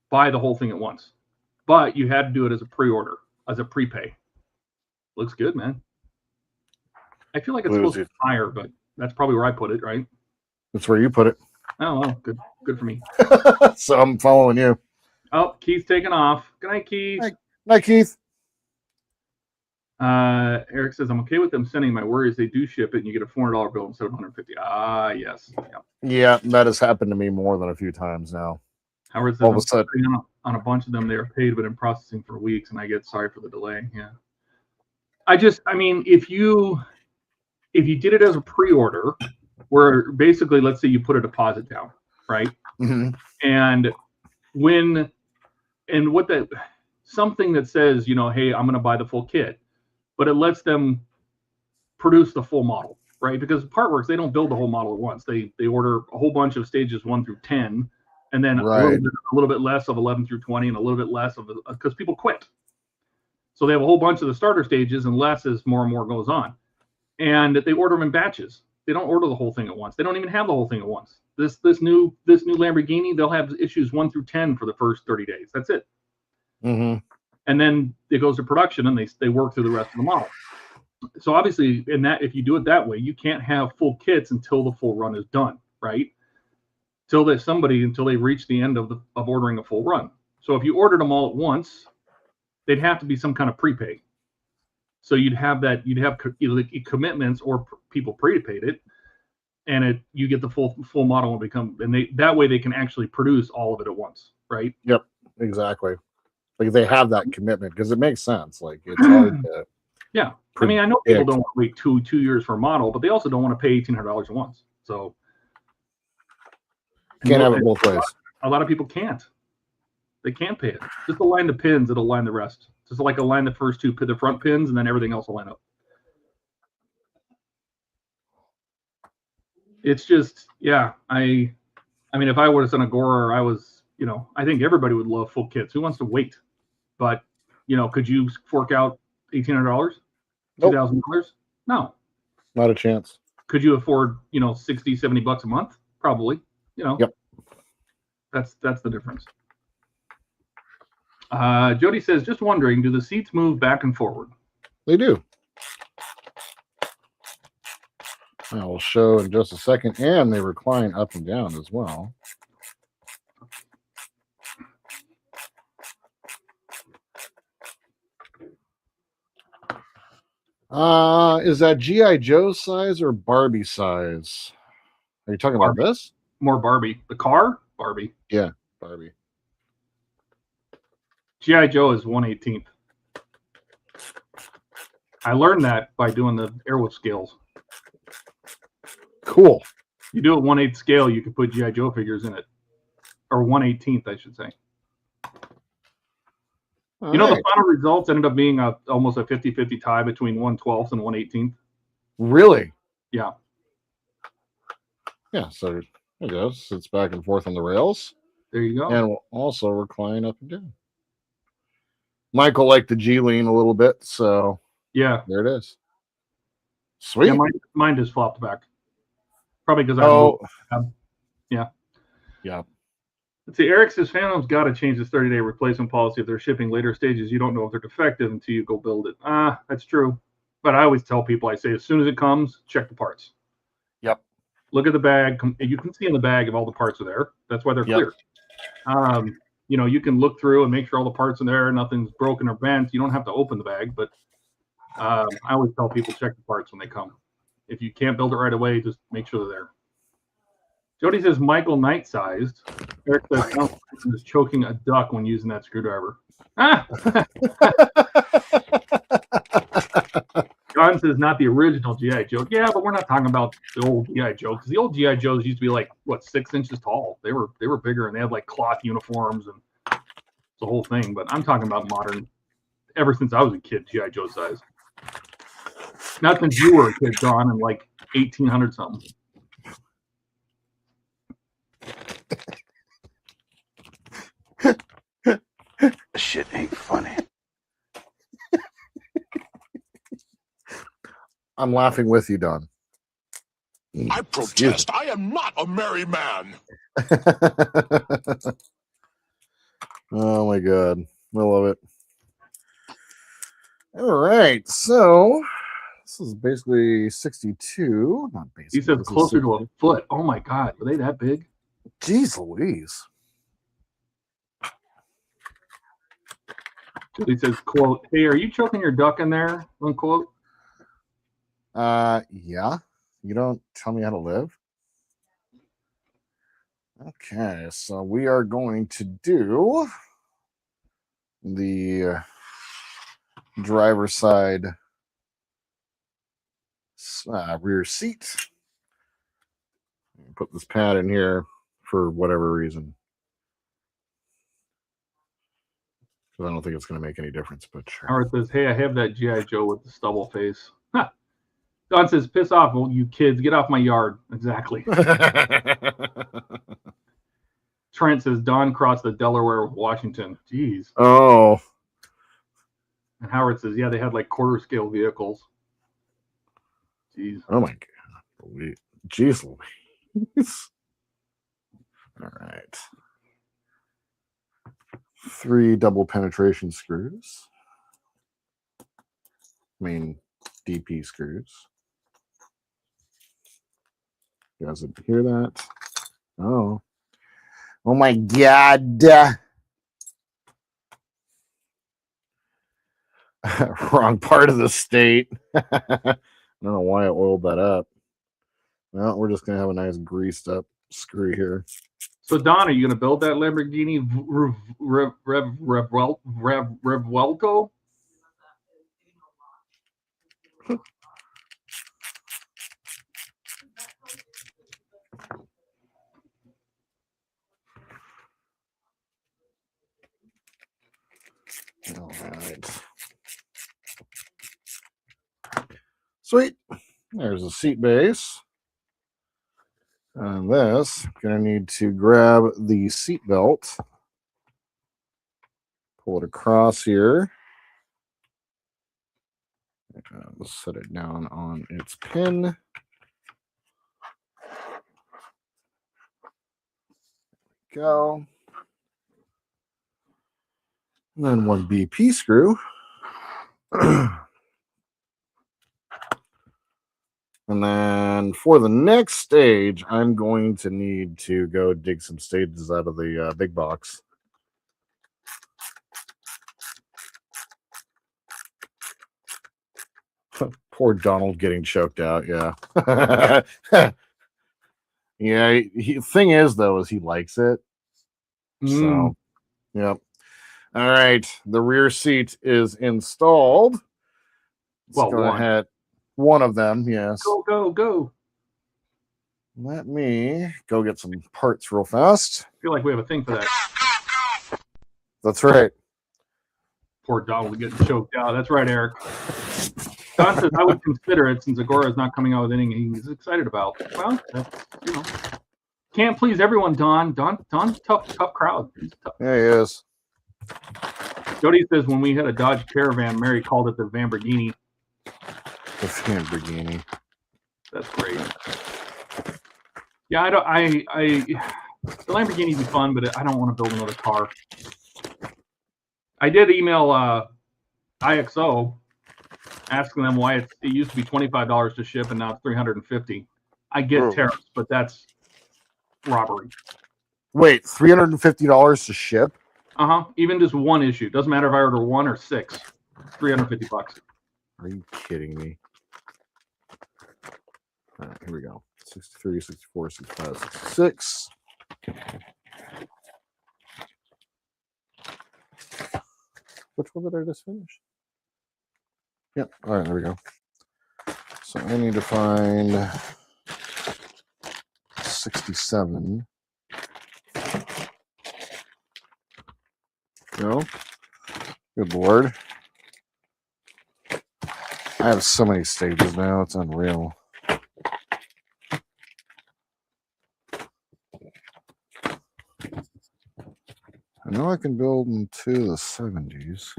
buy the whole thing at once, but you had to do it as a pre-order, as a prepay? Looks good, man. I feel like it's supposed to be higher, but that's probably where I put it, right?
That's where you put it.
Oh, well, good for me.
So I'm following you.
Oh, Keith's taking off. Good night, Keith.
Night, Keith.
Eric says, I'm okay with them sending. My worry is they do ship it and you get a $400 bill instead of $150. Yes.
Yeah, that has happened to me more than a few times now.
Howard says, all of a sudden, on a bunch of them, they are paid but in processing for weeks, and I get sorry for the delay. Yeah. I mean, if you did it as a pre-order, where basically, let's say you put a deposit down, right?
Mm-hmm.
And something that says, hey, I'm going to buy the full kit, but it lets them produce the full model, right? Because Partworks, they don't build the whole model at once. They order a whole bunch of stages 1 through 10, and then a little bit less of 11 through 20, and a little bit less of, because people quit. So they have a whole bunch of the starter stages and less as more and more goes on. And they order them in batches. They don't order the whole thing at once. They don't even have the whole thing at once. This new Lamborghini, they'll have issues 1 through 10 for the first 30 days. That's it.
Mm-hmm.
And then it goes to production and they work through the rest of the model. So obviously, if you do it that way, you can't have full kits until the full run is done, right? Until they reach the end of ordering a full run. So if you ordered them all at once, they'd have to be some kind of prepay. So you'd have either commitments or people prepaid it, and you get the full model that way they can actually produce all of it at once, right?
Yep, exactly. Like they have that commitment because it makes sense. Like it's hard to.
Yeah, I mean, I know people don't want to wait two years for a model, but they also don't want to pay $1,800 at once. So
can't have it both ways.
A lot of people can't. They can't pay it. Just align the pins; it'll line the rest. Just like align the first the front pins, and then everything else will line up. It's just, yeah. I mean, if I was an Agora, I think everybody would love full kits. Who wants to wait? But could you fork out $1,800?
Nope.
$2,000? No,
not a chance.
Could you afford $60-$70 a month? Probably.
Yep.
That's the difference. Jody says, just wondering, do the seats move back and forward?
They do. I will show in just a second, and they recline up and down as well. Is that G.I. Joe size or Barbie size? Are you talking about this?
More Barbie. The car? Barbie.
Yeah, Barbie.
G.I. Joe is 1/18th. I learned that by doing the airwolf scales.
Cool.
You do a 1/8 scale, you can put G.I. Joe figures in it. Or 1/18th, I should say.
All
you know,
right.
the final results ended up being almost a 50-50 tie between 1/12 and 1/18th.
Really?
Yeah.
Yeah, so it goes. It's back and forth on the rails.
There you go.
And will also recline up and down. Michael liked the G lean a little bit, so
yeah.
there it is. Sweet.
Yeah, mine just flopped back. Probably because
Yeah.
Let's see, Eric says Phantom's got to change this 30-day replacement policy. If they're shipping later stages, you don't know if they're defective until you go build it. That's true. But I always tell people, I say, as soon as it comes, check the parts.
Yep.
Look at the bag. You can see in the bag if all the parts are there. That's why they're clear. You know, you can look through and make sure all the parts are there, nothing's broken or bent. You don't have to open the bag, but I always tell people check the parts when they come. If you can't build it right away, just make sure they're there. Jody says Michael Knight sized. Eric says is choking a duck when using that screwdriver. John says not the original G.I. Joe. Yeah, but we're not talking about the old G.I. Joe, because the old G.I. Joes used to be like, what, 6 inches tall. They were bigger, and they had like cloth uniforms and the whole thing. But I'm talking about modern, ever since I was a kid, G.I. Joe size. Not since you were a kid, John, in like 1800 something.
Shit ain't funny.
I'm laughing with you, Don.
I protest. I am not a merry man.
Oh my god. I love it. All right. So this is basically 62. Not basically.
He says closer to a foot. Oh my god. Are they that big?
Jeez Louise.
He says, quote, hey, are you choking your duck in there? Unquote.
Yeah. You don't tell me how to live. Okay, so we are going to do the driver's side rear seat. Put this pad in here for whatever reason. Because I don't think it's going to make any difference, but sure.
Howard says, hey, I have that G.I. Joe with the stubble face. Huh. Don says, piss off, you kids. Get off my yard. Exactly. Trent says, Don crossed the Delaware with Washington. Jeez.
Oh.
And Howard says, yeah, they had like quarter scale vehicles. Jeez.
Oh my god. Jeez Louise. All right. 3 double penetration screws. I mean, DP screws. You guys didn't hear that? Oh. Oh my god. Wrong part of the state. I don't know why I oiled that up. Well, we're just going to have a nice greased up screw here.
So, Don, are you going to build that Lamborghini Revuelto?
All right. Sweet. There's a seat base. And this, gonna need to grab the seat belt, pull it across here, and set it down on its pin. There we go. And then 1 BP screw. And then for the next stage, I'm going to need to go dig some stages out of the big box. Poor Donald getting choked out. Yeah. Yeah. Thing is, though, is he likes it. So, yep. All right. The rear seat is installed. Let's go ahead. One of them, yes.
Go.
Let me go get some parts real fast.
I feel like we have a thing for that.
That's right.
Poor Donald getting choked out. That's right, Eric. Don says, I would consider it since Agora is not coming out with anything he's excited about. Well, that's, can't please everyone, Don. Don's tough crowd. He's tough.
Yeah, he is.
Jody says, when we had a Dodge Caravan, Mary called it the Lamborghini.
The Lamborghini.
That's great. Yeah, the Lamborghini would be fun, but I don't want to build another car. I did email IXO asking them why it used to be $25 to ship and now it's $350. I get tariffs, but that's robbery.
Wait, $350 to ship?
Even just one issue. Doesn't matter if I order 1 or 6. $350.
Are you kidding me? All right, here we go. 63, 64, 65, 66. Which one did I just finish? Yep. All right, there we go. So I need to find 67. Go. Good Lord. I have so many stages now, it's unreal. I know I can build into the 70s.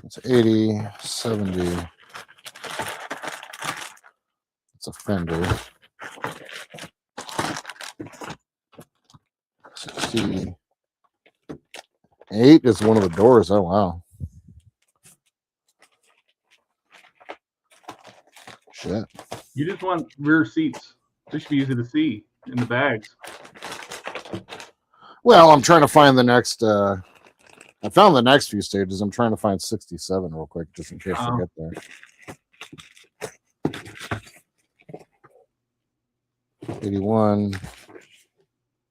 It's 80, 70. It's a fender. 68 is one of the doors. Oh, wow. Shit.
You just want rear seats. This should be easy to see in the bags.
Well, I'm trying to find the next. I found the next few stages. I'm trying to find 67 real quick, just in case I get there. 81,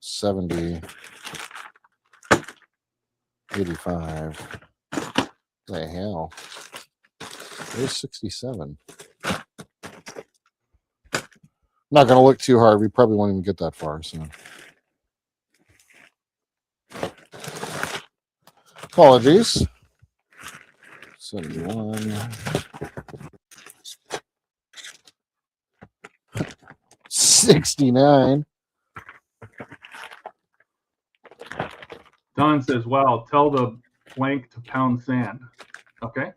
70, 85. The hell? There's 67. I'm not going to look too hard. We probably won't even get that far. So, apologies. 71. 69.
Don says, wow, tell the blank to pound sand. Okay.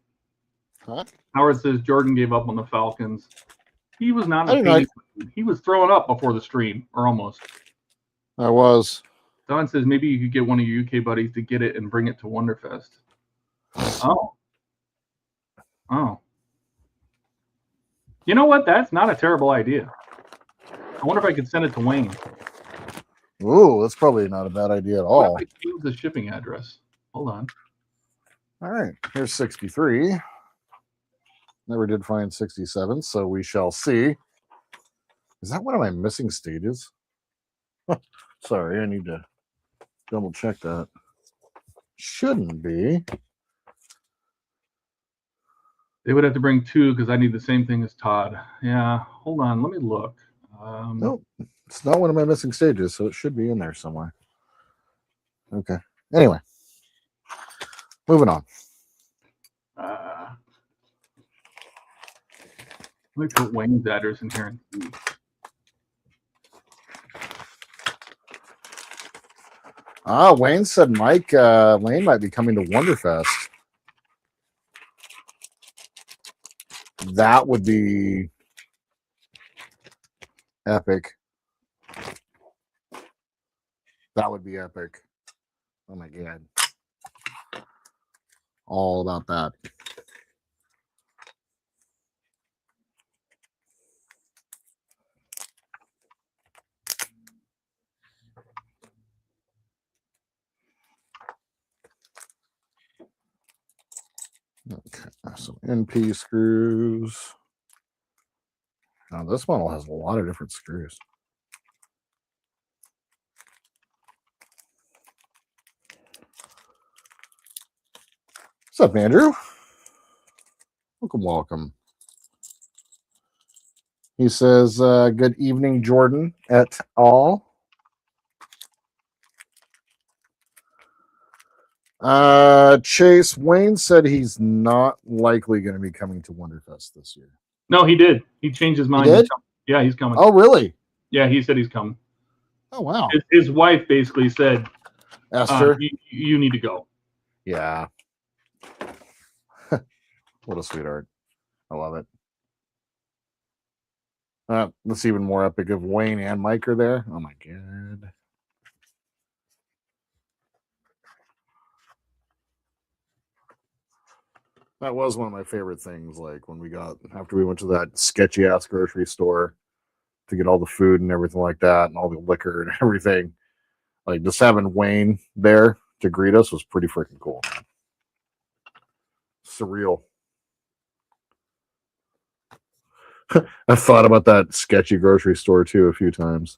Huh?
Howard says Jordan gave up on the Falcons. He was not in a pain. He was throwing up before the stream, or almost.
I was.
Don says maybe you could get one of your UK buddies to get it and bring it to Wonderfest. Oh. You know what? That's not a terrible idea. I wonder if I could send it to Wayne.
Ooh, that's probably not a bad idea at all.
What if I change the shipping address? Hold on.
All right, here's 63. Never did find 67, so we shall see. Is that one of my missing stages? Sorry, I need to double check that. Shouldn't be.
They would have to bring 2 because I need the same thing as Todd. Yeah, hold on. Let me look.
Nope, it's not one of my missing stages, so it should be in there somewhere. Okay. Anyway, moving on.
Let me put Wayne's address in here and see.
Wayne said Mike Lane might be coming to Wonderfest. That would be epic. That would be epic. Oh my God. All about that. Some NP screws. Now this model has a lot of different screws. What's up, Andrew? Welcome. He says, good evening, Jordan et al. Chase Wayne said he's not likely going to be coming to Wonderfest this year.
No, he did. He changed his mind.
He did?
Yeah, he's coming.
Oh, really?
Yeah, he said he's coming.
Oh, wow.
His wife basically said,
Esther?
You need to go.
Yeah. What a sweetheart. I love it. That's even more epic if Wayne and Mike are there. Oh, my God. That was one of my favorite things, like when after we went to that sketchy ass grocery store to get all the food and everything like that and all the liquor and everything. Like just having Wayne there to greet us was pretty freaking cool. Surreal. I've thought about that sketchy grocery store too a few times.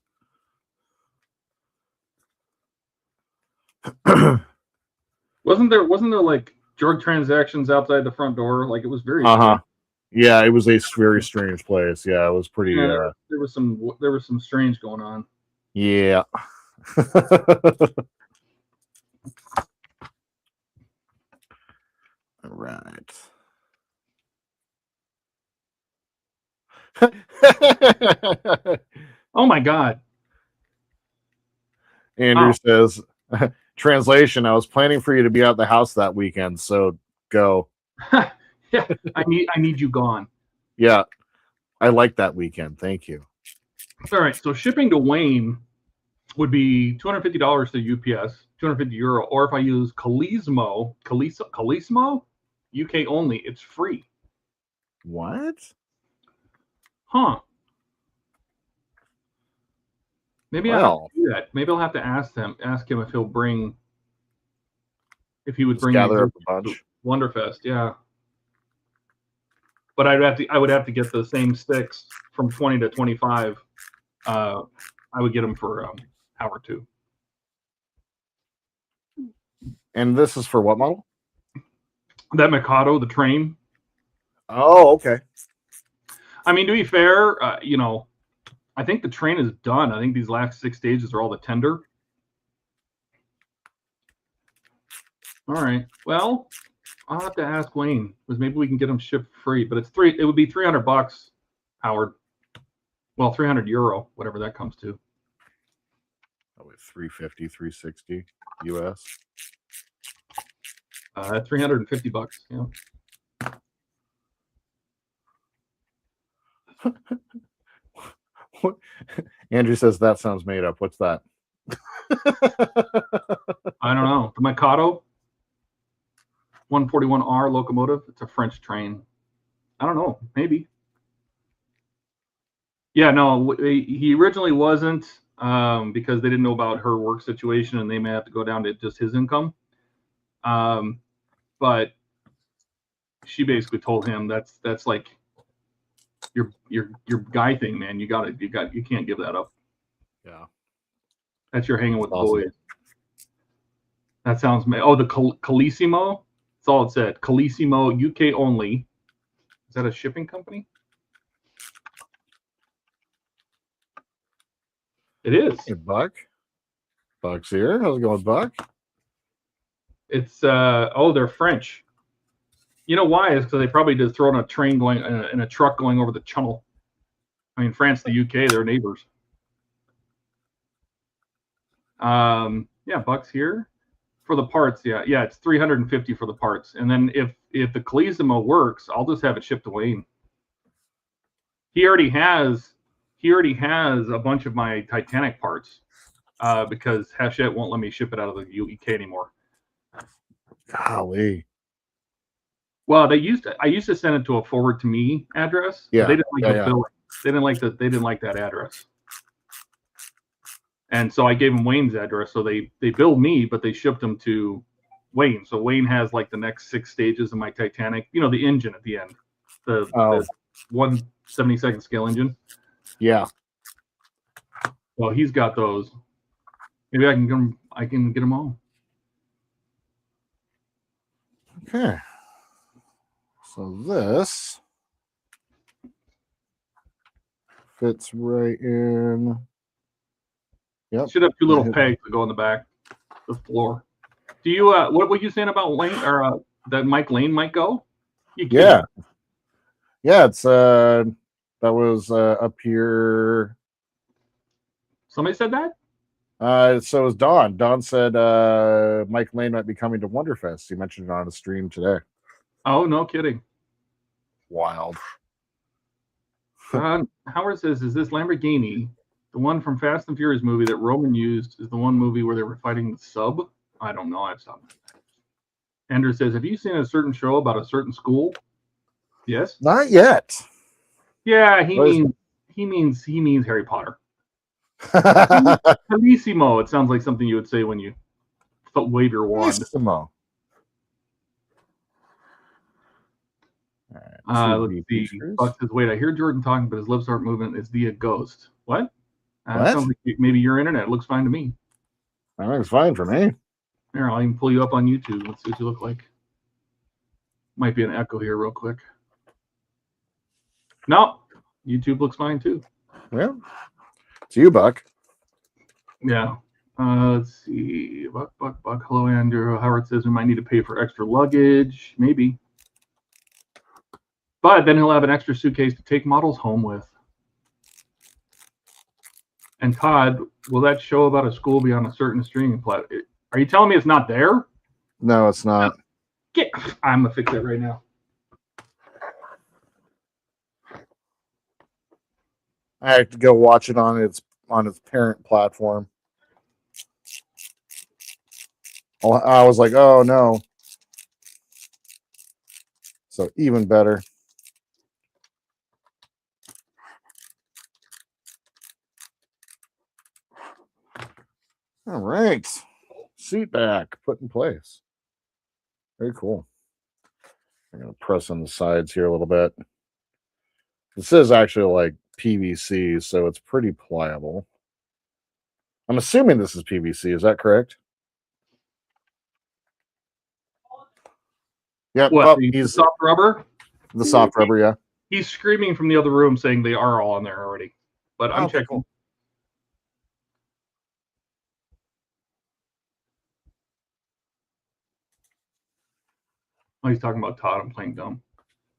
Wasn't there like drug transactions outside the front door? Like it was very
Yeah, it was a very strange place. Yeah, it was pretty
there was some strange going on.
Yeah. All right.
Oh my God.
Andrew says, translation, I was planning for you to be out the house that weekend, so go.
Yeah, I need you gone.
Yeah. I like that weekend. Thank you.
All right. So shipping to Wayne would be $250 to UPS, €250, or if I use Calismo, UK only, it's free.
What?
Huh. Maybe I'll have to do that. Maybe I'll have to ask him if he would bring
gather up a bunch.
Wonderfest, yeah. But I would have to get the same sticks from 20 to 25. I would get them for hour 2.
And this is for what model?
That Mikado, the train.
Oh, okay.
I mean, to be fair, I think the train is done. I think these last 6 stages are all the tender. All right. Well, I'll have to ask Wayne because maybe we can get them shipped free. But it would be $300, Howard. Well, €300, whatever that comes to.
Probably 350, 360 US.
$350. Yeah.
Andrew says that sounds made up. What's that?
I don't know. The Mikado 141R locomotive. It's a French train. I don't know. Maybe. Yeah, no, he originally wasn't because they didn't know about her work situation and they may have to go down to just his income. But she basically told him that's like your guy thing, man. You can't give that up.
Yeah.
That's your hanging with the boys. That sounds the Calismo. That's all it said. Calismo UK only. Is that a shipping company? It is.
Hey, Buck. Buck's here. How's it going, Buck?
It's they're French. You know why? Is because they probably just throw in a train going in a truck going over the channel. I mean, France, the UK, they're neighbors. Yeah, Buck's here for the parts. Yeah, it's $350 for the parts, and then if the Calismo works, I'll just have it shipped to Wayne. He already has a bunch of my Titanic parts because Hachette won't let me ship it out of the UK anymore.
Golly.
Well, I used to send it to a forward to me address.
Yeah,
they didn't like the billing. They didn't like that address. And so I gave them Wayne's address. So they billed me, but they shipped them to Wayne. So Wayne has like the next 6 stages of my Titanic. You know, the engine at the end, the 1/72 scale engine.
Yeah.
Well, he's got those. Maybe I can get them. I can get them all.
Okay. So this fits right in. Yep.
Should have 2 little pegs that go in the back, the floor. Do you? What were you saying about Lane or that Mike Lane might go?
Yeah. Yeah. It's that was up here.
Somebody said that.
So it was Don. Don said Mike Lane might be coming to Wonderfest. He mentioned it on a stream today.
Oh, no kidding.
Wild.
Howard says, is this Lamborghini, the one from Fast and Furious movie that Roman used, is the one movie where they were fighting the sub? I don't know. I've stopped. Andrew says, have you seen a certain show about a certain school? Yes.
Not yet.
Yeah, he means Harry Potter. Bellissimo. It sounds like something you would say when you wave your wand.
Bellissimo.
Let's see. Buck says, wait, I hear Jordan talking, but his lips aren't moving. Is he a ghost? What? Sounds like maybe your internet. It looks fine to me.
I think it's fine for me.
Here, I'll even pull you up on YouTube. Let's see what you look like. Might be an echo here real quick. No, YouTube looks fine too.
Yeah. It's you, Buck.
Yeah. Let's see. Buck. Hello, Andrew. Howard says we might need to pay for extra luggage. Maybe. But then he'll have an extra suitcase to take models home with. And Todd, will that show about a school be on a certain streaming platform? Are you telling me it's not there?
No, it's not.
I'm going to fix it right now.
I have to go watch it on its parent platform. I was like, oh no. So even better. All right. Seat back, put in place. Very cool. I'm going to press on the sides here a little bit. This is actually like PVC, so it's pretty pliable. I'm assuming this is PVC. Is that correct? Yep.
What,
he's
the soft rubber?
The soft rubber, yeah.
He's screaming from the other room saying they are all on there already. But I'm checking. Cool. Oh, he's talking about Todd. I'm playing dumb.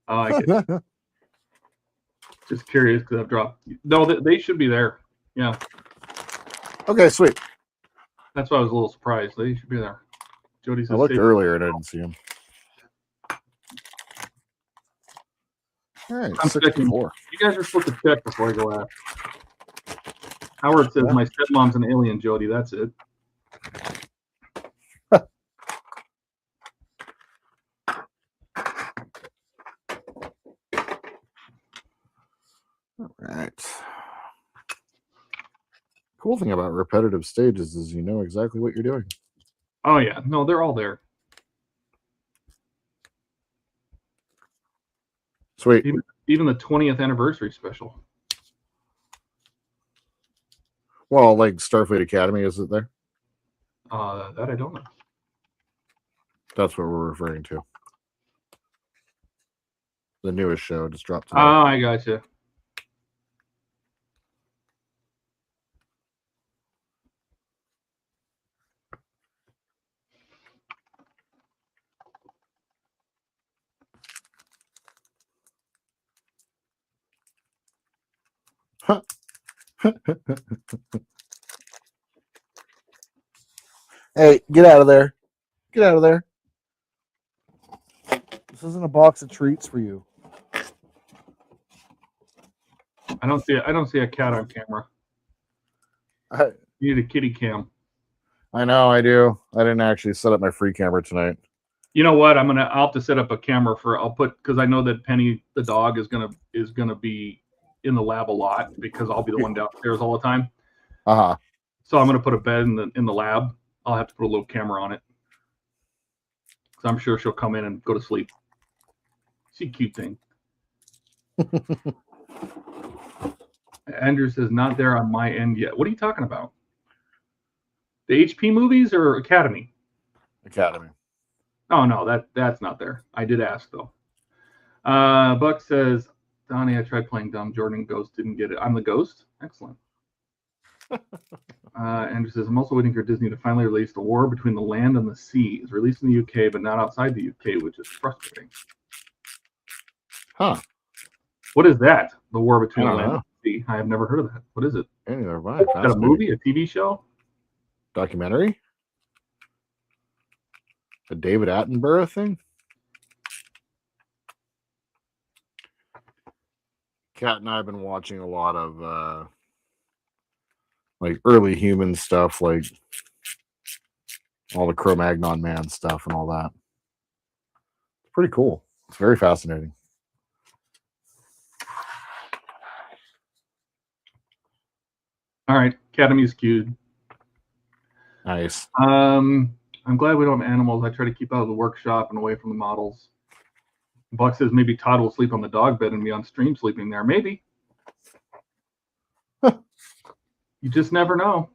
I get it. Just curious because I've dropped. No, they should be there. Yeah.
Okay, sweet.
That's why I was a little surprised. They should be there. Jody says,
I looked earlier and I didn't see him. All right,
I'm checking. You guys are supposed to check before I go ask. Howard says, my stepmom's an alien, Jody. That's it.
All right. Cool thing about repetitive stages is you know exactly what you're doing.
Oh, yeah. No, they're all there.
Sweet.
Even the 20th anniversary special.
Well, like Starfleet Academy, is it there?
That I don't know.
That's what we're referring to. The newest show just dropped today.
Oh, I gotcha.
Hey, get out of there. Get out of there. This isn't a box of treats for you.
I don't see a cat on camera. You need a kitty cam.
I know, I do. I didn't actually set up my free camera tonight.
You know what? I'll have to set up a camera because I know that Penny the dog is gonna be in the lab a lot because I'll be the one downstairs all the time.
Uh-huh.
So I'm gonna put a bed in the lab. I'll have to put a little camera on it. So I'm sure she'll come in and go to sleep. She's a cute thing. Andrew says, not there on my end yet. What are you talking about? The HP movies or Academy?
Academy.
Oh, no, that's not there. I did ask, though. Buck says, Donnie, I tried playing dumb. Jordan Ghost didn't get it. I'm the ghost? Excellent. Andrew says, I'm also waiting for Disney to finally release The War Between the Land and the Sea. It's released in the UK, but not outside the UK, which is frustrating.
Huh.
What is that? The War Between the
I don't
Land
know.
and the Sea? I have never heard of that. What is it?
Anyway, right.
Is that a movie? A TV show?
Documentary? A David Attenborough thing? Kat and I have been watching a lot of like early human stuff, like all the Cro-Magnon man stuff and all that. It's pretty cool. It's very fascinating.
All right, Academy's queued.
Nice.
I'm glad we don't have animals. I try to keep out of the workshop and away from the models. Buck says maybe Todd will sleep on the dog bed and be on stream sleeping there. Maybe. You just never know.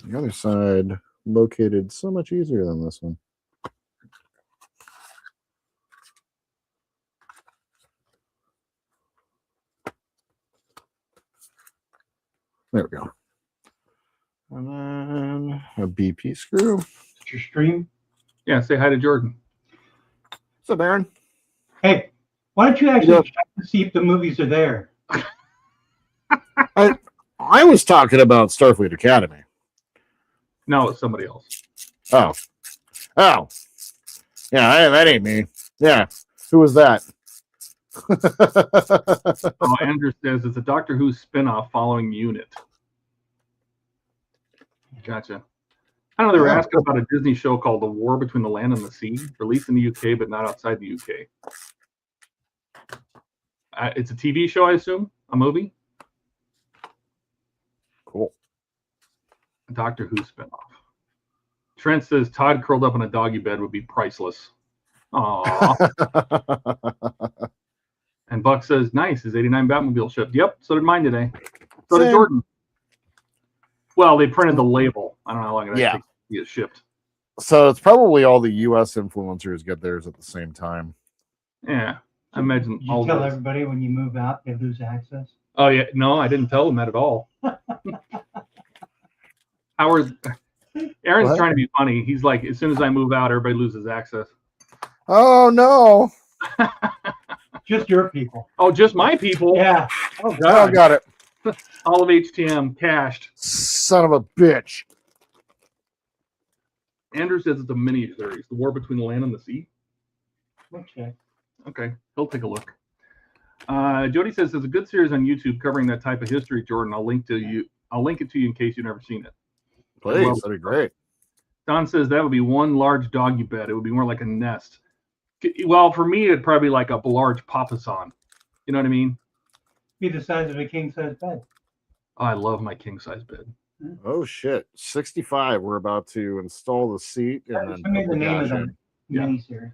The other side located so much easier than this one. There we go. And then a BP screw.
It's your stream.
Yeah, say hi to Jordan.
What's up, Aaron?
Hey, why don't you actually check to see if the movies are there?
I was talking about Starfleet Academy.
No, it's somebody else.
Oh. Yeah, that ain't me. Yeah. Who was that?
Oh, Andrew says it's a Doctor Who spinoff following Unit. Gotcha. I don't know, they were asking about a Disney show called The War Between the Land and the Sea, released in the UK, but not outside the UK. It's a TV show, I assume? A movie?
Cool.
A Doctor Who spinoff. Trent says Todd curled up in a doggy bed would be priceless. Aww. And Buck says, nice, his 89 Batmobile shipped. Yep, so did mine today. So did Jordan. Well, they printed the label. I don't know how long it takes to get shipped.
So it's probably all the US influencers get theirs at the same time.
Yeah, I imagine.
Did you tell everybody when you move out they lose access?
Oh yeah, no, I didn't tell them that at all. Aaron's trying to be funny. He's like, as soon as I move out, everybody loses access.
Oh no!
Just your people.
Oh, just my people.
Yeah.
Oh God,
I got it.
all of HTM cached.
Son of a bitch.
Andrew says it's a mini series, The War Between the Land and the Sea.
Okay.
Okay, he'll take a look. Jody says there's a good series on YouTube covering that type of history, Jordan. I'll link it to you in case you've never seen it.
Please, that'd be great.
Don says that would be one large doggy bed. It would be more like a nest. Well, for me, it'd probably be like a large papasan. You know what I mean?
Be the size of a king size bed.
Oh, I love my king size bed.
Oh shit! 65. We're about to install the seat and then
Tell me
put
the name of
dash
the
in.
miniseries.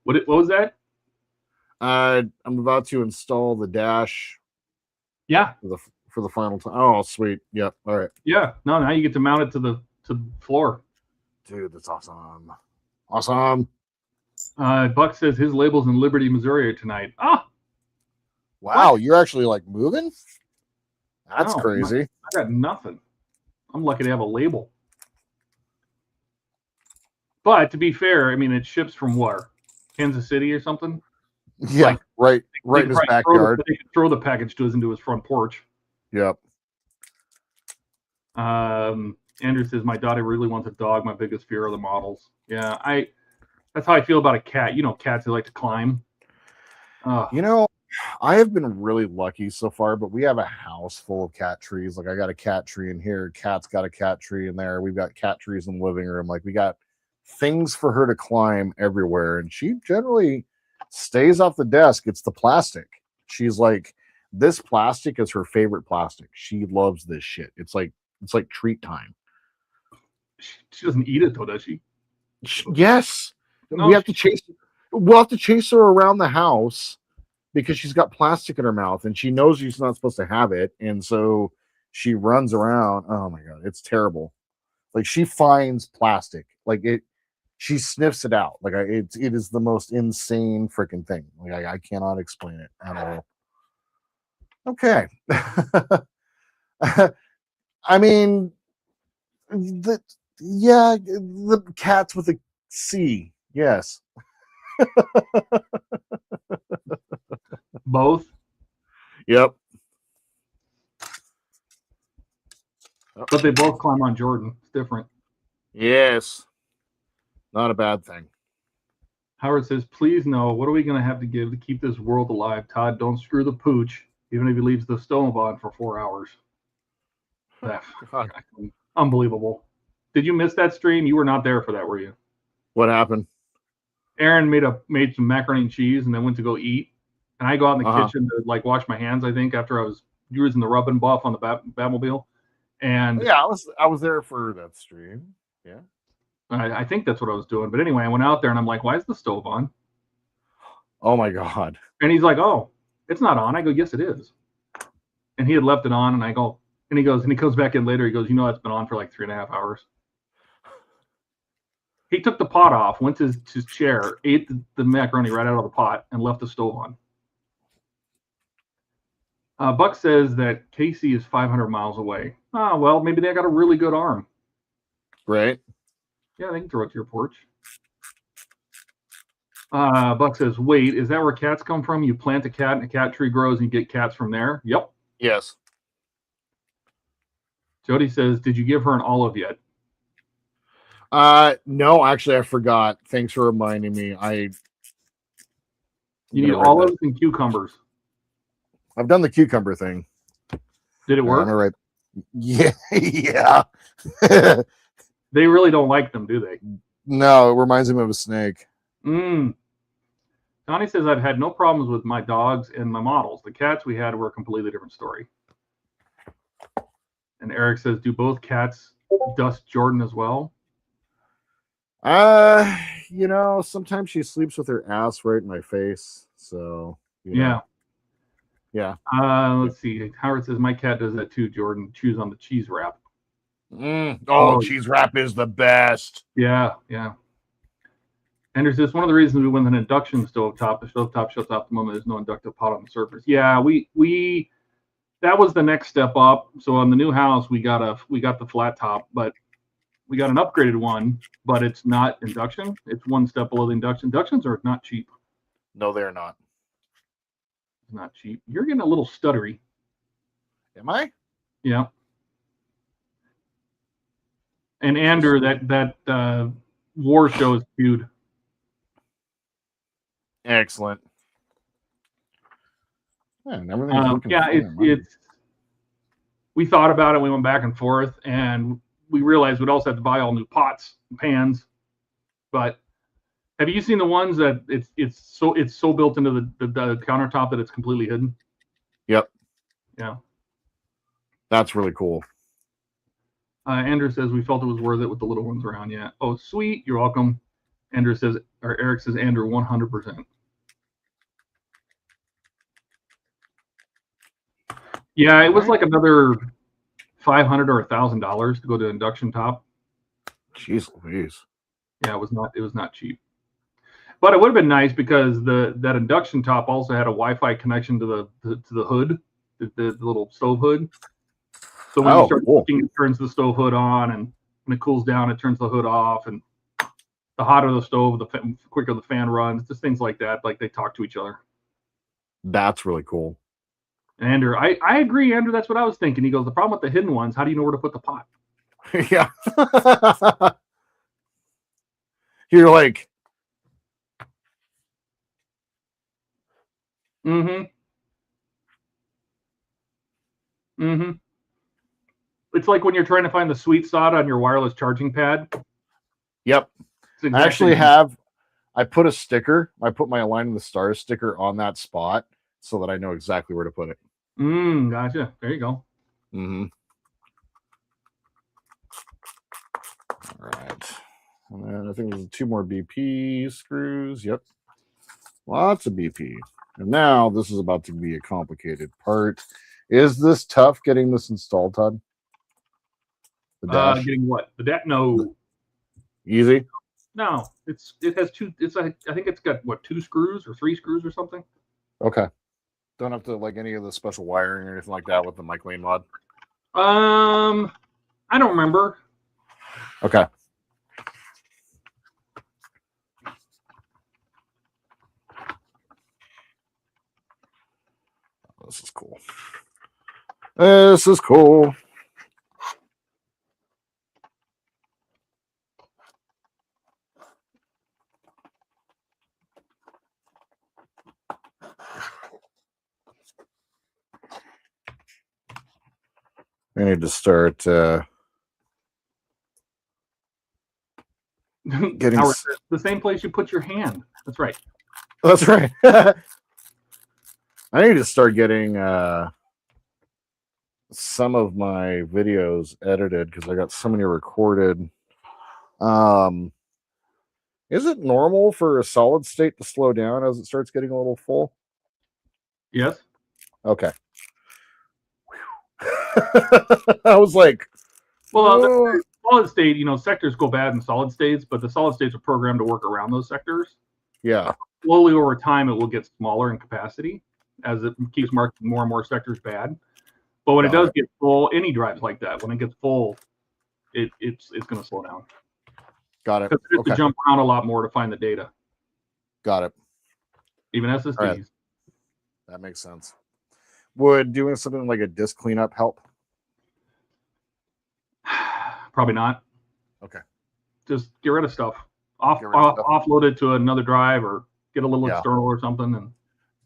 What was that?
I'm about to install the dash.
Yeah.
For the final time. Oh, sweet. Yep. All right.
Yeah. No, now you get to mount it to the floor.
Dude, that's awesome. Awesome.
Buck says his label's in Liberty, Missouri tonight. Ah.
Wow,
What?
you're actually like moving? That's
No,
crazy.
I got nothing. I'm lucky to have a label. But to be fair, I mean, it ships from where? Kansas City or something?
Yeah, right in his backyard.
They could throw the package to us into his front porch.
Yep.
Andrew says, my daughter really wants a dog. My biggest fear are the models. Yeah, that's how I feel about a cat. You know, cats, they like to climb.
You know, I have been really lucky so far, but we have a house full of cat trees. Like I got a cat tree in here. Cat's got a cat tree in there. We've got cat trees in the living room. Like we got things for her to climb everywhere. And she generally stays off the desk. It's the plastic. She's like, this plastic is her favorite plastic. She loves this shit. It's like treat time.
She doesn't eat it though, does she?
Yes.
No,
We'll have to chase her around the house because she's got plastic in her mouth and she knows she's not supposed to have it. And so she runs around. Oh my God, it's terrible. Like she finds plastic. Like she sniffs it out. Like it is the most insane freaking thing. Like I cannot explain it at all. Okay. I mean, the cats with a C. Yes.
Both.
Yep.
But they both climb on Jordan. It's different.
Yes. Not a bad thing.
Howard says, please no, what are we going to have to give to keep this world alive? Todd, don't screw the pooch, even if he leaves the stove on for 4 hours. Unbelievable. Did you miss that stream? You were not there for that, were you?
What happened?
Aaron made some macaroni and cheese and then went to go eat. And I go out in the kitchen to like wash my hands, I think, after I was using the rub and buff on the Batmobile. And
yeah, I was there for that stream. Yeah.
I think that's what I was doing. But anyway, I went out there and I'm like, why is the stove on?
Oh my God.
And he's like, oh, it's not on. I go, yes, it is. And he had left it on. And I go, and he comes back in later. He goes, you know, it's been on for like 3.5 hours. He took the pot off, went to his chair, ate the macaroni right out of the pot, and left the stove on. Buck says that Casey is 500 miles away. Oh, well, maybe they got a really good arm.
Right.
Yeah, they can throw it to your porch. Buck says, wait, is that where cats come from? You plant a cat and a cat tree grows and you get cats from there? Yep.
Yes.
Jody says, did you give her an olive yet?
No, actually I forgot. Thanks for reminding me.
You need olives and cucumbers.
I've done the cucumber thing.
Did it work?
Right. Yeah. Yeah.
They really don't like them, do they?
No, it reminds him of a snake.
Connie says, I've had no problems with my dogs and my models. The cats we had were a completely different story. And Eric says, do both cats dust Jordan as well?
You know, sometimes she sleeps with her ass right in my face. So
yeah.
Yeah.
Let's see. Howard says, my cat does that too, Jordan. Chews on the cheese wrap.
Cheese wrap is the best.
Yeah. Andrew says, one of the reasons we went with an induction stovetop, the stovetop shuts off the moment there's no inductive pot on the surface. Yeah, we that was the next step up. So on the new house, we got the flat top, but we got an upgraded one, but it's not induction. It's one step below the induction. Inductions are not cheap.
No, they're not.
It's not cheap. You're getting a little stuttery.
Am I?
Yeah. And Andrew, that war show is cute.
Excellent.
It's we thought about it. We went back and forth, and we realized we'd also have to buy all new pots and pans. But have you seen the ones that it's so built into the countertop that it's completely hidden?
Yep.
Yeah.
That's really cool.
Andrew says we felt it was worth it with the little ones around. Yeah. Oh, sweet. You're welcome. Eric says Andrew 100%. Yeah, it was like another $500 or $1,000 to go to induction top.
Jeez Louise.
Yeah, it was not cheap. But it would have been nice because that induction top also had a Wi-Fi connection to the hood, the little stove hood. So when you start cooking, it turns the stove hood on, and when it cools down, it turns the hood off. And the hotter the stove, the quicker the fan runs. Just things like that. Like they talk to each other.
That's really cool.
And Andrew, I agree, Andrew. That's what I was thinking. He goes, the problem with the hidden ones, how do you know where to put the pot?
Yeah. You're like,
It's like when you're trying to find the sweet spot on your wireless charging pad.
Yep.
Exactly.
I actually put a sticker. I put my Align with the Stars sticker on that spot so that I know exactly where to put it.
Gotcha. There you go.
Mm-hmm. All right. And then I think there's 2 more BP screws. Yep. Lots of BP. And now this is about to be a complicated part. Is this tough getting this installed, Todd? The dash?
Getting what? The dash? No.
Easy?
No. It has 2. I think it's got what, 2 screws or 3 screws or something.
Okay. Don't have to like any of the special wiring or anything like that with the Mike Lane mod?
I don't remember.
Okay. This is cool. This is cool. I need to start getting
Howard, the same place you put your hand. That's right.
That's right. I need to start getting some of my videos edited because I got so many recorded. Is it normal for a solid state to slow down as it starts getting a little full?
Yes.
Okay. I was like,
well, the solid state, sectors go bad in solid states, but the solid states are programmed to work around those sectors.
Yeah.
Slowly over time, it will get smaller in capacity as it keeps marking more and more sectors bad. But when it does get full, any drives like that, when it gets full, it's going to slow down.
Got it.
Because it has to jump around a lot more to find the data.
Got it.
Even SSDs.
Right. That makes sense. Would doing something like a disk cleanup help?
Probably not.
Okay.
Just get rid of stuff. Offload it to another drive or get a little external or something. And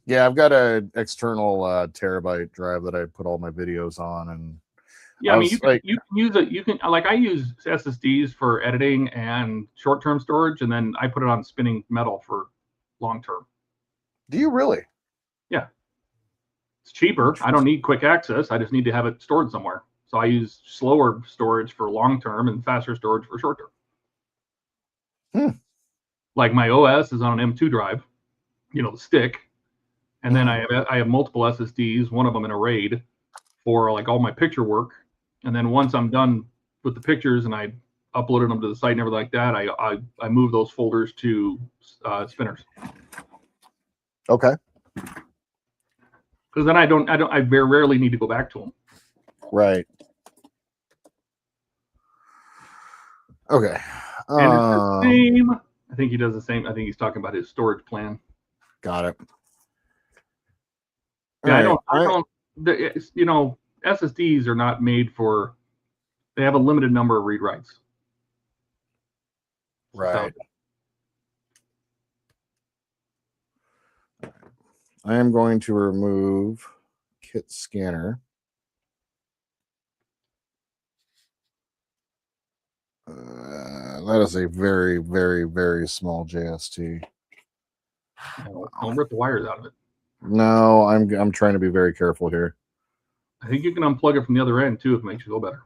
yeah, I've got an external terabyte drive that I put all my videos on, and
yeah, I mean, you can use it. You can I use SSDs for editing and short-term storage, and then I put it on spinning metal for long-term.
Do you really?
Yeah. It's cheaper. I don't need quick access. I just need to have it stored somewhere. So I use slower storage for long-term and faster storage for short-term. Like my OS is on an M2 drive, the stick. And then I have multiple SSDs, one of them in a RAID for like all my picture work. And then once I'm done with the pictures and I uploaded them to the site and everything like that, I move those folders to spinners.
Okay.
Because then I very rarely need to go back to them.
Right. Okay.
And it's the same. I think he does the same. I think he's talking about his storage plan.
Got it.
Yeah, SSDs are not made for. They have a limited number of read writes.
Right. So. I am going to remove KITT scanner. That is a very, very, very small JST.
Don't rip the wires out of it.
No, I'm trying to be very careful here.
I think you can unplug it from the other end too if it makes you feel better.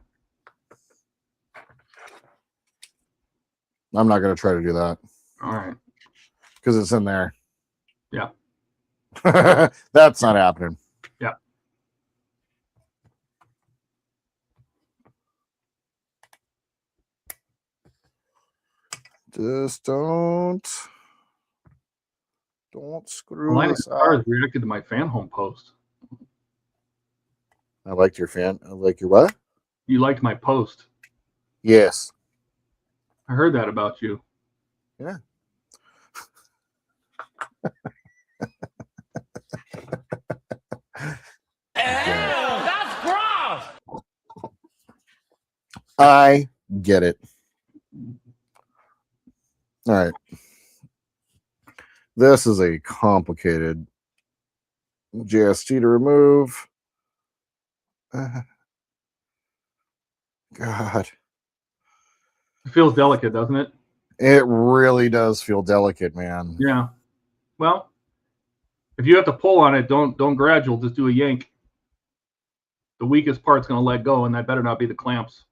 I'm not going to try to do that.
All right.
Because it's in there.
Yeah.
That's not happening.
Yeah.
Just don't screw
Linus Stars reacted to my fan home post.
I liked your fan. I like your what?
You liked my post.
Yes.
I heard that about you.
Yeah.
That's gross.
I get it. All right. This is a complicated JST to remove. God.
It feels delicate, doesn't it?
It really does feel delicate, man.
Yeah. Well, if you have to pull on it, don't gradual, just do a yank. the weakest part's going to let go, and that better not be the clamps.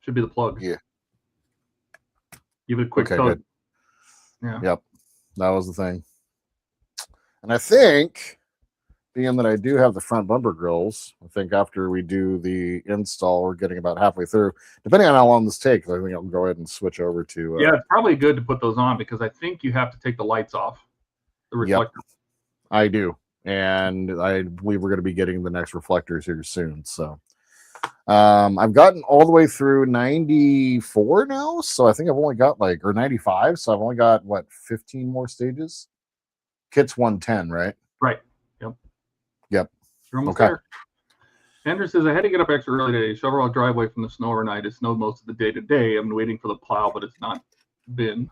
Should be the plug.
Yeah.
Give it a quick
Okay,
tug.
good.
Yeah.
Yep. That was the thing. And I think, being that I do have the front bumper grills, I think after we do the install, we're getting about halfway through. Depending on how long this takes, I think I'll go ahead and switch over to.
Yeah, it's probably good to put those on because I think you have to take the lights off. The reflector.
Yep, I do. And I believe we're going to be getting the next reflectors here soon. So I've gotten all the way through 94 now. So I think I've only got or 95. So I've only got, 15 more stages? KITT's 110, right?
Right. Yep.
Yep.
You're almost there. Andrew says, I had to get up extra early today. Shovel out driveway from the snow overnight. It snowed most of the day today. I'm waiting for the plow, but it's not been.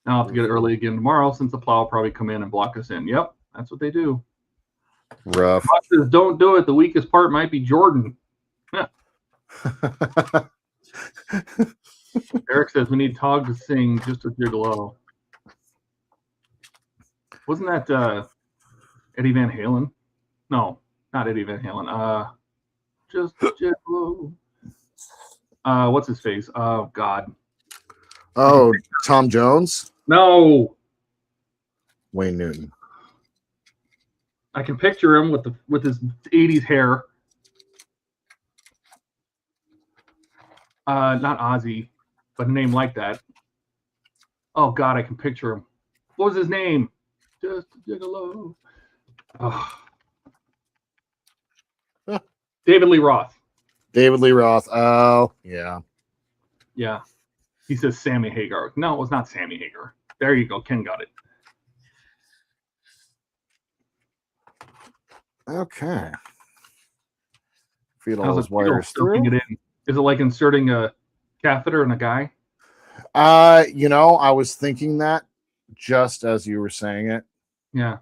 Now I'll have to get it early again tomorrow since the plow will probably come in and block us in. Yep, that's what they do.
Rough.
Bob says, don't do it. The weakest part might be Jordan. Yeah. Eric says, we need Tog to sing just a gigolo. Wasn't that Eddie Van Halen? No, not Eddie Van Halen. Just a gigolo. What's his face? Oh, God.
Oh, Tom Jones?
No.
Wayne Newton.
I can picture him with his 80s hair. Not Ozzy, but a name like that. Oh God, I can picture him. What was his name? Just a gigolo. Oh. David Lee Roth.
David Lee Roth. Oh, yeah.
Yeah. He says Sammy Hagar. No, it was not Sammy Hagar. There you go. Ken got it.
Okay. Feed all those wires
through. It in? Is it like inserting a catheter in a guy?
I was thinking that just as you were saying it.
Yeah.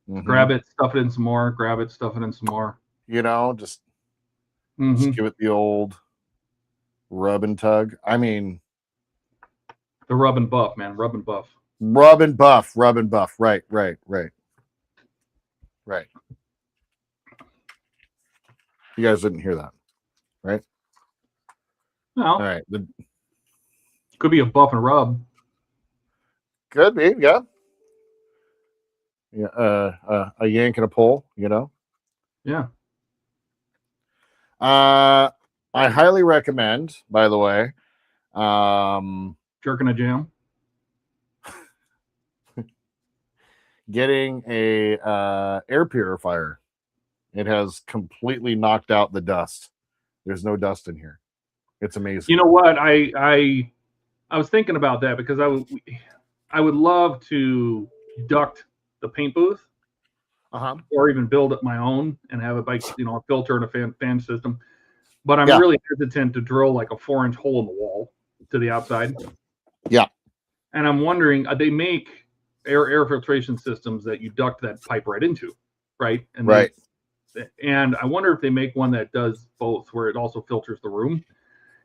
Mm-hmm. Grab it, stuff it in some more. Grab it, stuff it in some more.
Just give it the old rub and tug. I mean,
the rub and buff, man. Rub and buff.
Rub and buff. Rub and buff. Right. You guys didn't hear that, right?
No.
All right.
Could be a buff and rub.
Could be, yeah. Yeah. A yank and a pull,
Yeah.
I highly recommend, by the way,
jerking a jam.
Getting a air purifier. It has completely knocked out the dust. There's no dust in here. It's amazing.
You know what? I was thinking about that because I would love to duct the paint booth, or even build it my own and have it like a filter and a fan system. But I'm really hesitant to drill like a 4-inch hole in the wall to the outside.
Yeah.
And I'm wondering, they make air filtration systems that you duct that pipe right into, right? And and I wonder if they make one that does both, where it also filters the room,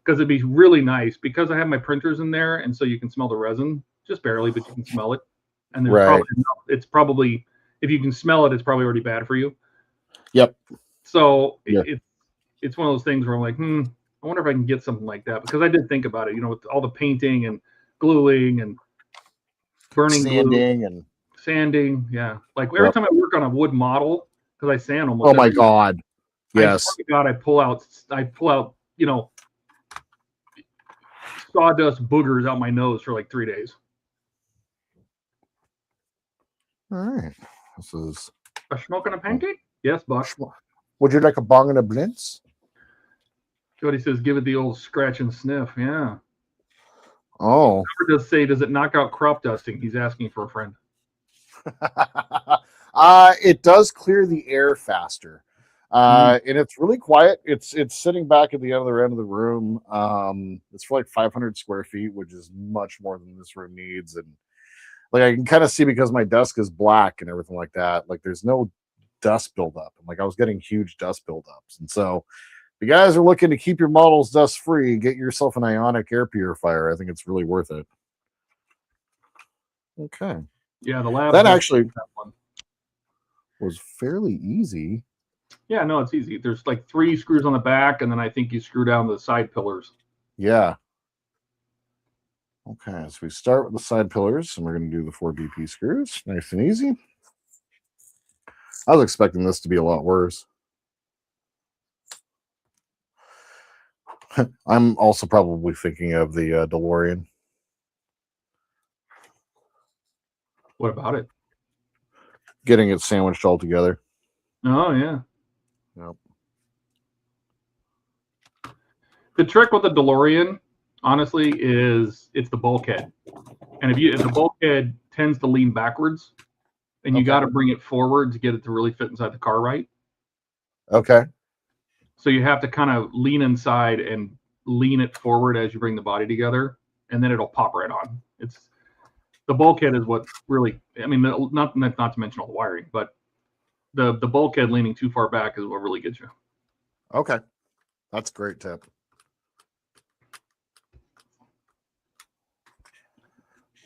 because it'd be really nice. Because I have my printers in there, and so you can smell the resin just barely, but you can smell it. And there's it's probably if you can smell it, it's probably already bad for you.
Yep.
So it's one of those things where I'm like, I wonder if I can get something like that, because I did think about it, with all the painting and gluing and burning
sanding
glue,
and
sanding. Yeah. Like every time I work on a wood model, because I sand almost.
Oh my God. Yes.
I pull out, sawdust boogers out my nose for like 3 days.
All right. This is
a smoke and a pancake? Yes, Buck.
Would you like a bong and a blintz?
Jody says, give it the old scratch and sniff. Yeah.
Oh.
Does it knock out crop dusting? He's asking for a friend.
It does clear the air faster. And it's really quiet. It's sitting back at the other end of the room. It's for like 500 square feet, which is much more than this room needs. And like I can kind of see, because my desk is black and everything like that, like there's no dust buildup. And like I was getting huge dust buildups. And so if you guys are looking to keep your models dust free, get yourself an ionic air purifier. I think it's really worth it. Okay.
Yeah, the lab
that actually was fairly easy.
Yeah, no, it's easy. There's like 3 screws on the back, and then I think you screw down the side pillars.
Yeah. Okay, so we start with the side pillars, and we're going to do the 4 BP screws. Nice and easy. I was expecting this to be a lot worse. I'm also probably thinking of the DeLorean.
What about it?
Getting it sandwiched all together.
Oh, yeah.
Yep.
The trick with the DeLorean, honestly, is it's the bulkhead. And if the bulkhead tends to lean backwards, and you got to bring it forward to get it to really fit inside the car right.
Okay.
So you have to kind of lean inside and lean it forward as you bring the body together, and then it'll pop right on. It's the bulkhead is what really, I mean, not to mention all the wiring, but the bulkhead leaning too far back is what really gets you.
Okay. That's a great tip.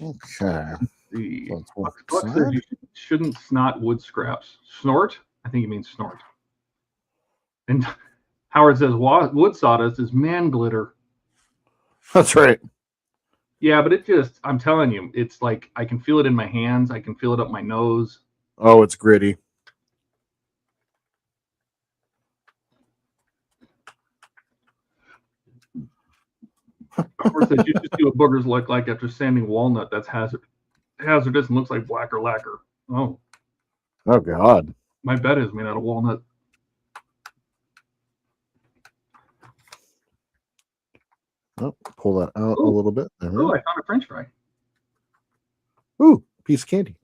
Okay.
The book says you shouldn't snot wood scraps. Snort? I think it means snort. And Howard says wood sawdust is man glitter.
That's right.
Yeah, but it just, I'm telling you, it's like I can feel it in my hands. I can feel it up my nose.
Oh, it's gritty.
Howard says you should see what boogers look like after sanding walnut. That's hazardous and looks like black or lacquer. Oh.
Oh, God.
My bed is made out of walnut.
Oh, pull that out a little bit.
Oh, I found a French fry.
Ooh, piece of candy.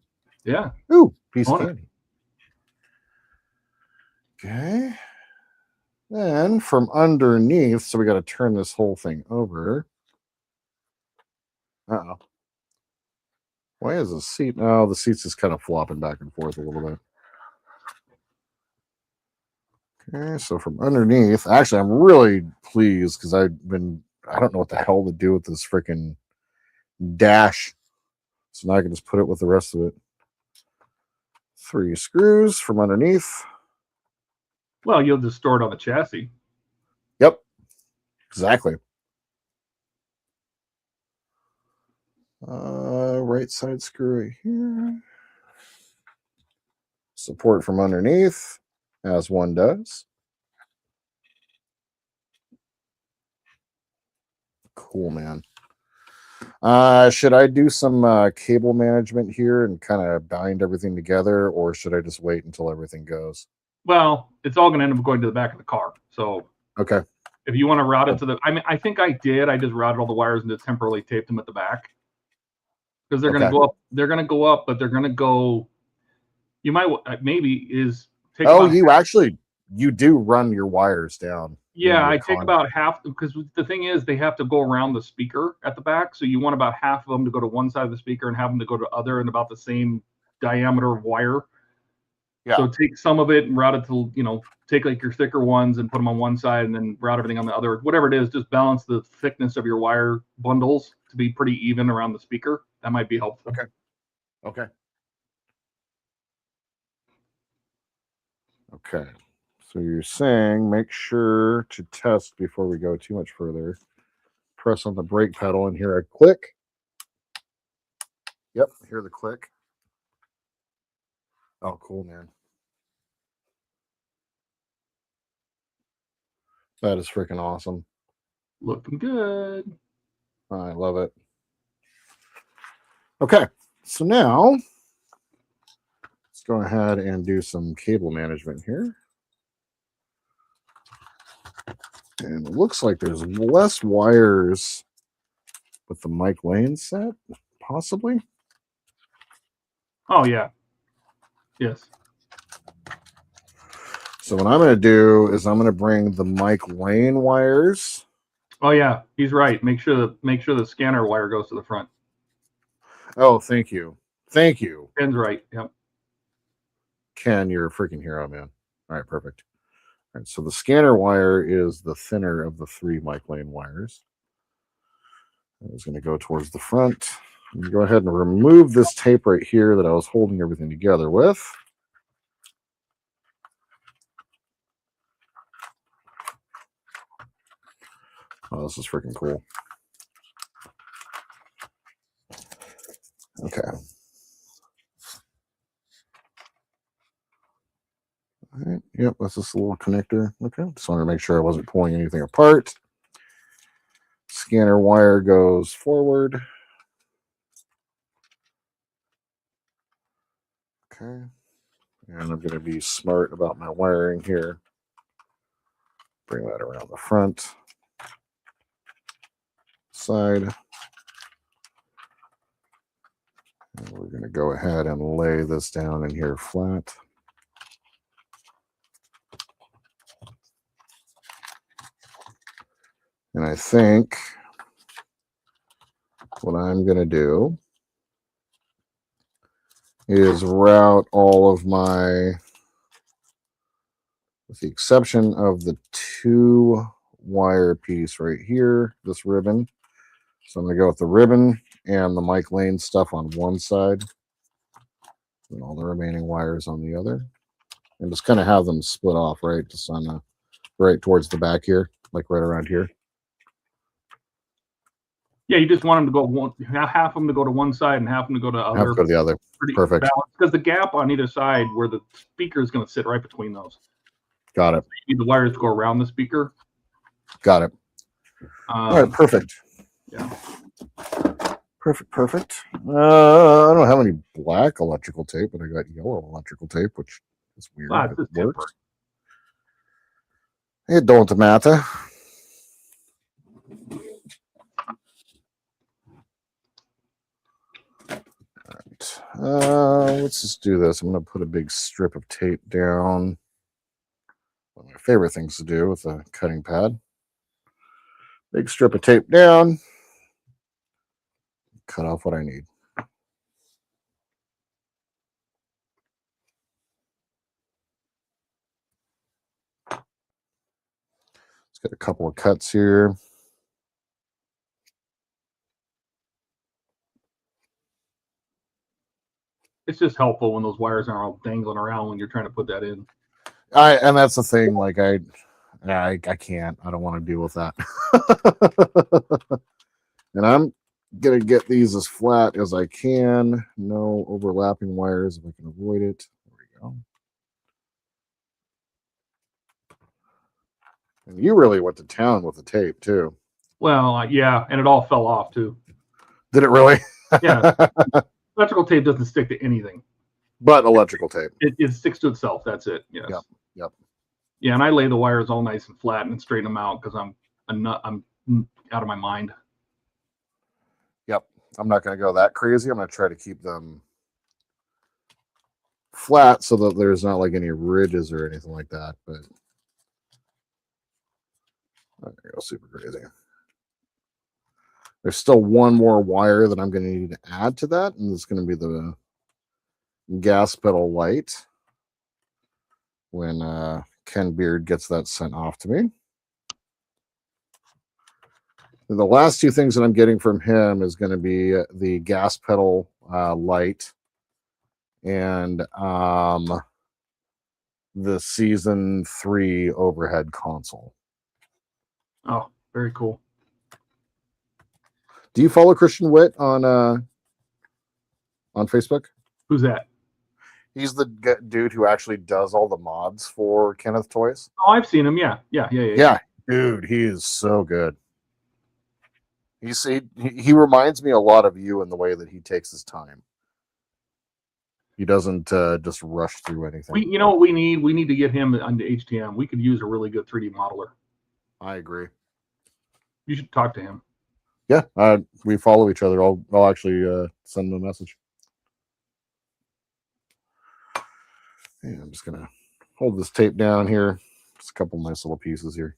Yeah.
Ooh, piece of candy. Okay. Then from underneath, so we got to turn this whole thing over. Uh-oh. Why is the seat? Oh, the seat's just kind of flopping back and forth a little bit. Okay, so from underneath, actually, I'm really pleased because I don't know what the hell to do with this freaking dash. So now I can just put it with the rest of it. 3 screws from underneath.
Well, you'll just store it on the chassis.
Yep, exactly. Right side screw right here. Support from underneath, as one does. Cool, man. Should I do some cable management here and kind of bind everything together, or should I just wait until everything goes?
Well, it's all going to end up going to the back of the car. So
okay,
if you want to route it to the, I mean, I think I did. I just routed all the wires and just temporarily taped them at the back because they're going to go up. They're going to go up, but they're going to go. You might maybe is take.
Oh, you do run your wires down.
Yeah, I take about half because the thing is they have to go around the speaker at the back. So you want about half of them to go to one side of the speaker and have them to go to other and about the same diameter of wire. Yeah. So take some of it and route it to, take like your thicker ones and put them on one side and then route everything on the other. Whatever it is, just balance the thickness of your wire bundles to be pretty even around the speaker. That might be helpful.
Okay. So you're saying make sure to test before we go too much further. Press on the brake pedal and hear a click. Yep, hear the click. Oh, cool, man. That is freaking awesome.
Looking good.
I love it. Okay, so now let's go ahead and do some cable management here. And it looks like there's less wires with the Mike Lane set, possibly.
Oh, yeah. Yes.
So what I'm going to do is I'm going to bring the Mike Lane wires.
Oh, yeah, he's right. Make sure the scanner wire goes to the front.
Oh, thank you. Thank you.
Ken's right. Yep.
Ken, you're a freaking hero, man. All right, perfect. All right, so the scanner wire is the thinner of the 3 Mike Lane wires. It's going to go towards the front. Go ahead and remove this tape right here that I was holding everything together with. Oh, this is freaking cool. Okay. All right. Yep, that's this little connector. Okay. Just wanted to make sure I wasn't pulling anything apart. Scanner wire goes forward. Okay. And I'm going to be smart about my wiring here. Bring that around the front side. And we're going to go ahead and lay this down in here flat. And I think what I'm going to do is route all of my, with the exception of the 2-wire piece right here, this ribbon. So I'm going to go with the ribbon and the Mike Lane stuff on one side, and all the remaining wires on the other. And just kind of have them split off, right? Just on the, right towards the back here, like right around here.
Yeah, you just want them to go half of them to go to one side and half of them to go to the other.
Have to go to the other. Perfect.
Because the gap on either side where the speaker is going to sit right between those.
Got it.
You need the wires to go around the speaker.
Got it. All right, perfect.
Yeah.
Perfect. I don't have any black electrical tape, but I got yellow electrical tape, which is weird. It works. It don't matter. Let's just do this. I'm going to put a big strip of tape down. One of my favorite things to do with a cutting pad. Big strip of tape down. Cut off what I need. Let's get a couple of cuts here.
It's just helpful when those wires aren't all dangling around when you're trying to put that in.
And that's the thing. Like I can't. I don't want to deal with that. And I'm gonna get these as flat as I can. No overlapping wires if I can avoid it. There we go. And you really went to town with the tape too.
Well, yeah, and it all fell off too.
Did it really?
Yeah. Electrical tape doesn't stick to anything.
But electrical tape.
It sticks to itself. That's it. Yes.
Yep.
Yeah, and I lay the wires all nice and flat and straighten them out because I'm out of my mind.
Yep. I'm not going to go that crazy. I'm going to try to keep them flat so that there's not like any ridges or anything like that. But I'm going to go super crazy. There's still one more wire that I'm going to need to add to that, and it's going to be the gas pedal light when Ken Beard gets that sent off to me. And the last two things that I'm getting from him is going to be the gas pedal light and the season 3 overhead console.
Oh, very cool.
Do you follow Christian Witt on Facebook?
Who's that?
He's the dude who actually does all the mods for Kenneth Toys.
Oh, I've seen him. Yeah.
Dude, he is so good. He reminds me a lot of you in the way that he takes his time. He doesn't just rush through anything.
You know what we need? We need to get him onto HTM. We could use a really good 3D modeler.
I agree.
You should talk to him.
Yeah, we follow each other. I'll actually send him a message. Yeah, I'm just gonna hold this tape down here. Just a couple nice little pieces here.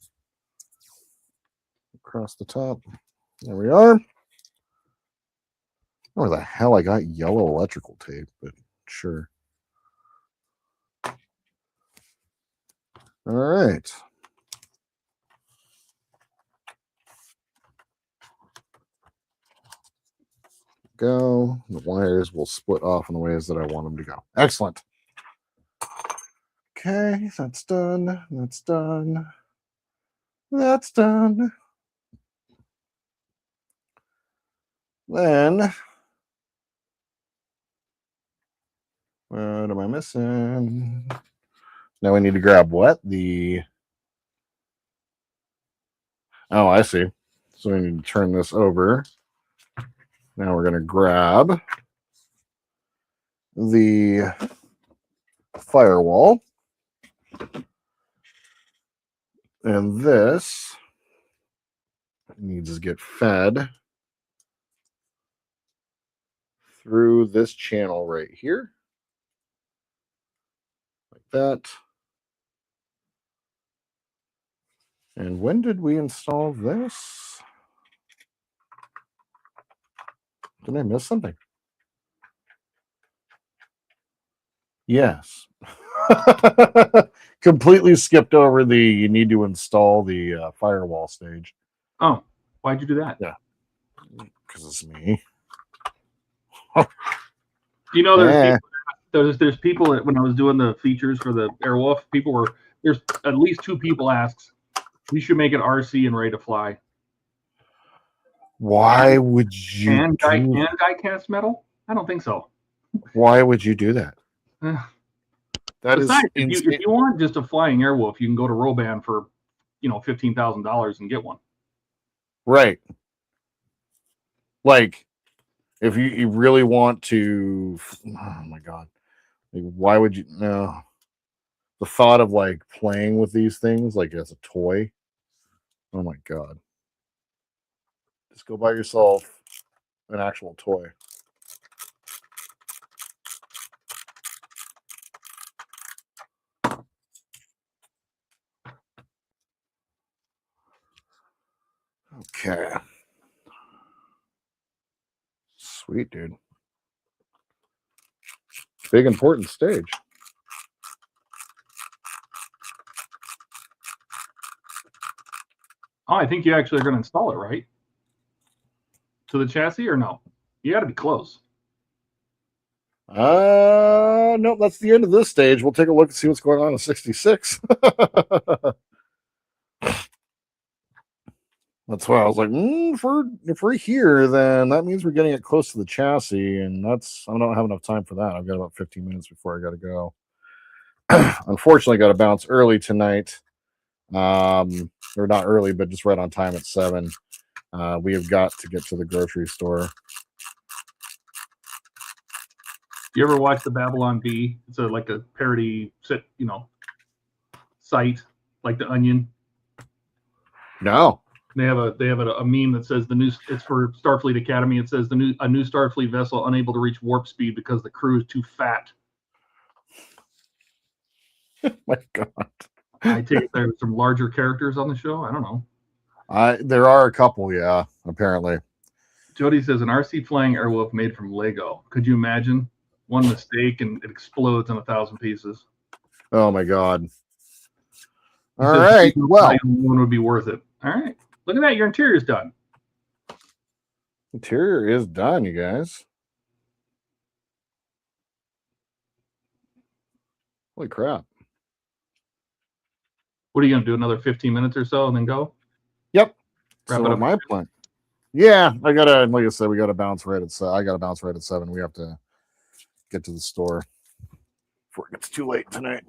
Across the top. There we are. I don't know where the hell I got yellow electrical tape, but sure. All right. Go. The wires will split off in the ways that I want them to go. Excellent. Okay, that's done. That's done. That's done. Then, what am I missing? Now we need to grab what? Oh, I see. So we need to turn this over. Now we're going to grab the firewall. And this needs to get fed through this channel right here. Like that. And when did we install this? Did I miss something? Yes. Completely skipped over you need to install the firewall stage.
Oh, why'd you do that?
Yeah. Because it's me.
You know, there's people that when I was doing the features for the Airwolf, there's at least 2 people asks, we should make it RC and ready to fly.
Why would you
and die cast metal? I don't think so.
Why would you do that?
Besides, if you want just a flying Airwolf, you can go to Roban for $15,000 and get one.
Right. Like, if you really want to, oh my God, like, why would you? No, the thought of like playing with these things like as a toy. Oh my God. Just go buy yourself an actual toy. Okay. Sweet, dude. Big important stage.
Oh, I think you actually are going to install it, right? To the chassis or no? You got to be close.
Nope, that's the end of this stage. We'll take a look and see what's going on in 66. That's why I was like, if we're here, then that means we're getting it close to the chassis, and I don't have enough time for that. I've got about 15 minutes before I got to go. Unfortunately, got to bounce early tonight. Or not early, but just right on time at 7. We have got to get to the grocery store.
You ever watch the Babylon Bee? It's like a parody site, like the Onion.
No.
They have a meme that says it's for Starfleet Academy. It says a new Starfleet vessel unable to reach warp speed because the crew is too fat.
My God.
I take it there's some larger characters on the show. I don't know.
There are a couple, yeah, apparently.
Jody says an RC flying Airwolf made from Lego. Could you imagine? One mistake and it explodes in 1,000 pieces.
Oh my God. All right. Well,
one would be worth it. All right. Look at that. Your interior's done.
Interior is done, you guys. Holy crap.
What are you going to do? Another 15 minutes or so and then go?
Yep.
Wrap
so
it up.
My plan. Yeah, like I said, we got to bounce right at 7. I got to bounce right at 7. We have to get to the store before it gets too late tonight.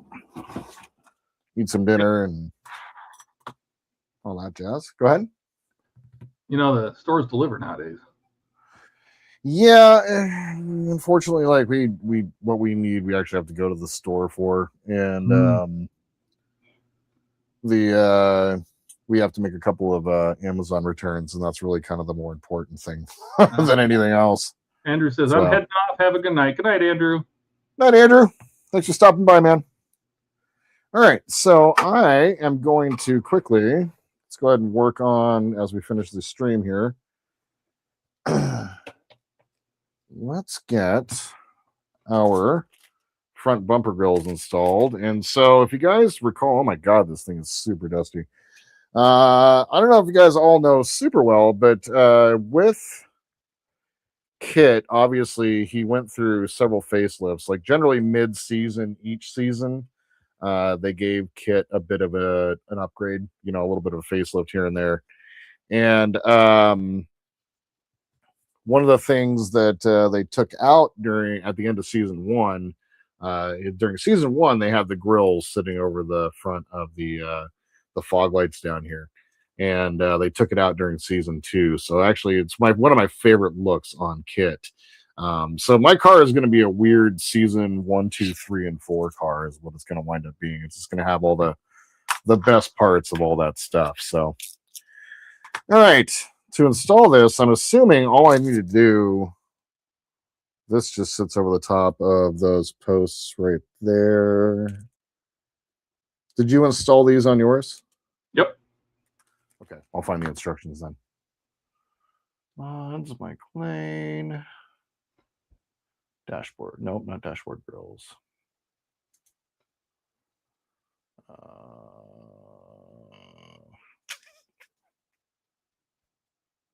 Eat some dinner and all that jazz. Go ahead.
The stores deliver nowadays.
Yeah, unfortunately, like we what we need, we actually have to go to the store for, and we have to make a couple of Amazon returns, and that's really kind of the more important thing than anything else.
Andrew says, I'm heading off. Have a good night. Good night, Andrew.
Night, Andrew. Thanks for stopping by, man. All right, so I am going to quickly, let's go ahead and work on, as we finish the stream here, let's get our front bumper grills installed. And so if you guys recall, oh my God, this thing is super dusty. I don't know if you guys all know super well, but with KITT, obviously he went through several facelifts, like generally mid-season each season. They gave KITT a bit of an upgrade, a little bit of a facelift here and there. And one of the things that they took out at the end of season 1. During season 1, they have the grills sitting over the front of the fog lights down here, and they took it out during season 2. So actually, it's one of my favorite looks on KITT. So my car is going to be a weird season 1, 2, 3, and 4 car is what it's going to wind up being. It's just going to have all the best parts of all that stuff. So, all right, to install this, I'm assuming all I need to do. This just sits over the top of those posts right there. Did you install these on yours?
Yep.
Okay, I'll find the instructions then. That's my plane. Dashboard. Nope, not dashboard grills.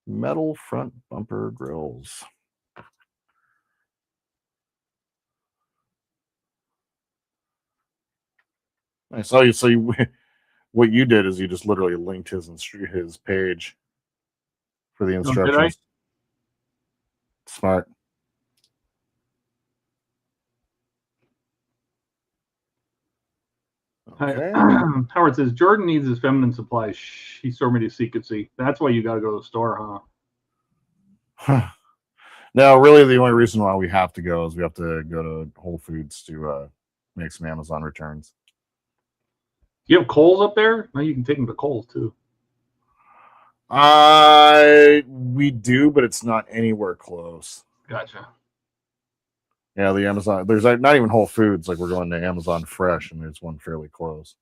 Metal front bumper grills. Nice. Oh, what you did is you just literally linked his page for the instructions.
Did I?
Smart. Okay.
Howard says Jordan needs his feminine supplies. He told me to see. That's why you got to go to the store, huh?
No, really, the only reason why we have to go is we have to go to Whole Foods to make some Amazon returns.
You have Kohl's up there? No, you can take them to Kohl's too.
We do, but it's not anywhere close.
Gotcha.
Yeah, the Amazon. There's not even Whole Foods. Like we're going to Amazon Fresh, and there's one fairly close.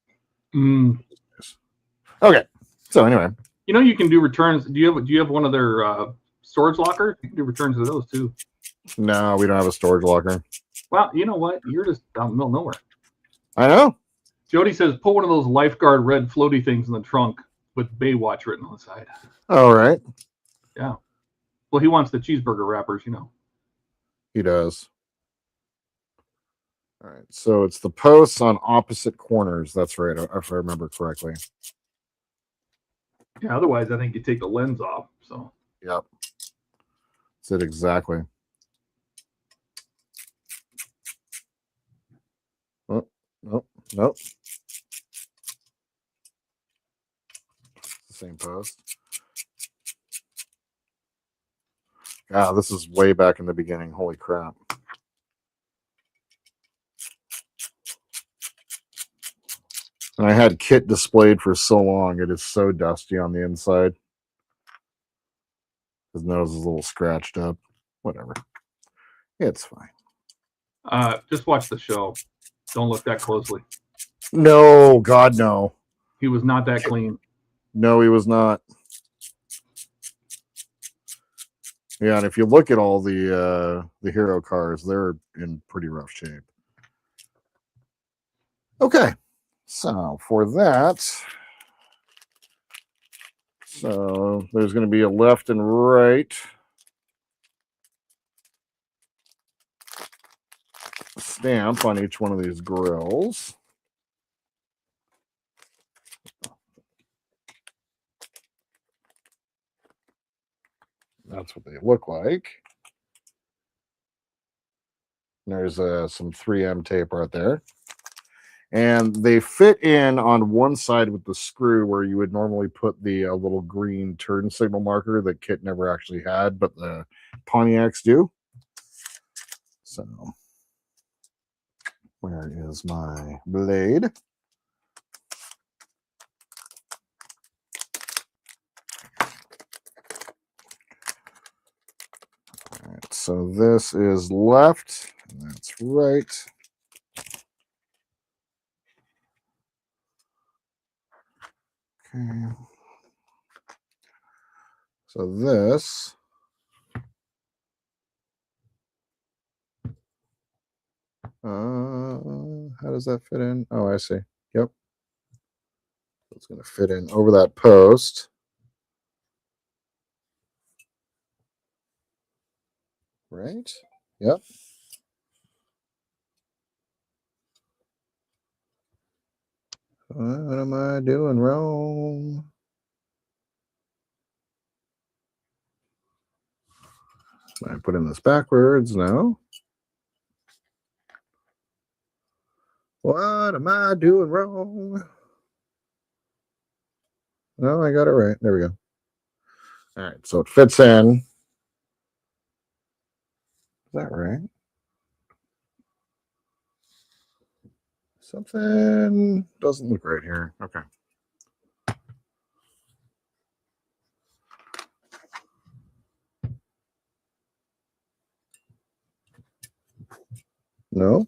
Okay. So anyway,
you can do returns. Do you have one of their storage lockers? You can do returns to those too.
No, we don't have a storage locker.
Well, you know what? You're just down in the middle of nowhere.
I know.
Jody says, put one of those lifeguard red floaty things in the trunk with Baywatch written on the side.
All right.
Yeah. Well, he wants the cheeseburger wrappers,
He does. All right. So it's the posts on opposite corners. That's right, if I remember correctly.
Yeah. Otherwise, I think you take the lens off. So.
Yep. That's it exactly. Oh, nope. Same post. God, this is way back in the beginning. Holy crap. And I had KITT displayed for so long. It is so dusty on the inside. His nose is a little scratched up. Whatever. It's fine.
Just watch the show. Don't look that closely.
No, God, no.
He was not that clean.
No, he was not. Yeah, and if you look at all the hero cars, they're in pretty rough shape. Okay, so for that, so there's going to be a left and right stamp on each one of these grills. That's what they look like. There's some 3M tape right there. And they fit in on one side with the screw where you would normally put the little green turn signal marker that KITT never actually had, but the Pontiacs do. So, where is my blade? All right, so this is left, and that's right. Okay. So this how does that fit in? Oh, I see. Yep. It's going to fit in over that post. Right? Yep. What am I doing wrong? I put in this backwards. No. What am I doing wrong? No, I got it right. There we go. All right, so it fits in. Is that right? Something doesn't look right here. Okay. No.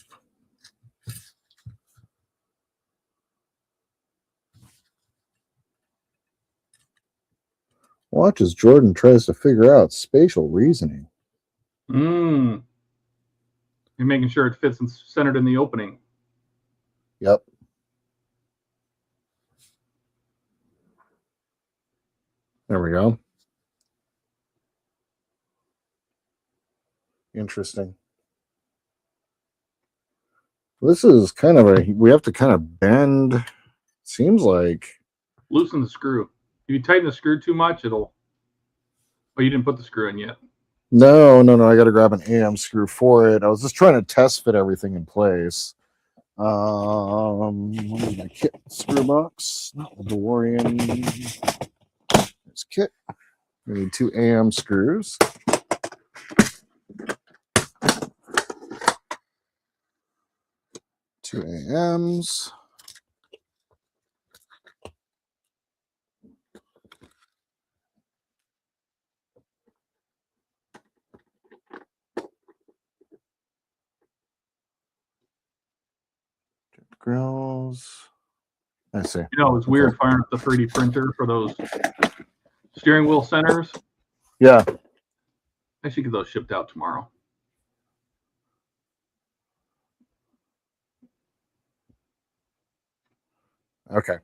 Watch as Jordan tries to figure out spatial reasoning.
You're making sure it fits and centered in the opening.
Yep. There we go. Interesting. This is kind of we have to kind of bend. Seems like.
Loosen the screw. If you tighten the screw too much, it'll. Oh, you didn't put the screw in yet.
No. I got to grab an AM screw for it. I was just trying to test fit everything in place. Where's my KITT screw box? Not the DeLorean. There's KITT. We need 2 AM screws. Two AMs. Grills. I see.
You know, it's weird firing up the 3D printer for those steering wheel centers.
Yeah.
I should get those shipped out tomorrow.
Okay.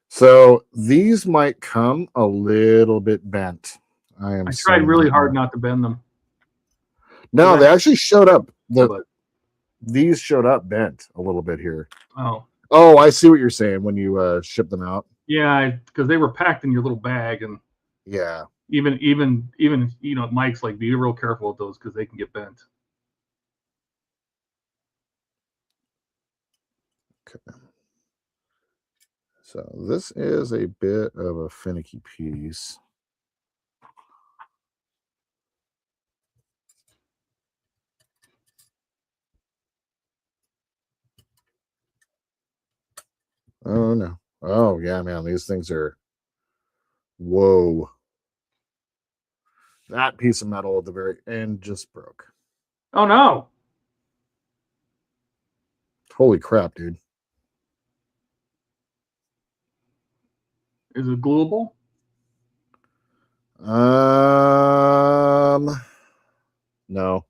So these might come a little bit bent. I
tried really hard not to bend them.
No, they actually showed up. These showed up bent a little bit here. Oh, I see what you're saying when you ship them out.
Yeah, because they were packed in your little bag, and
yeah,
even you know, Mike's like, be real careful with those because they can get bent.
Okay. So this is a bit of a finicky piece. Oh no. Oh yeah, man, these things are. Whoa. That piece of metal at the very end just broke.
Oh no.
Holy crap, dude.
Is it gluable?
No.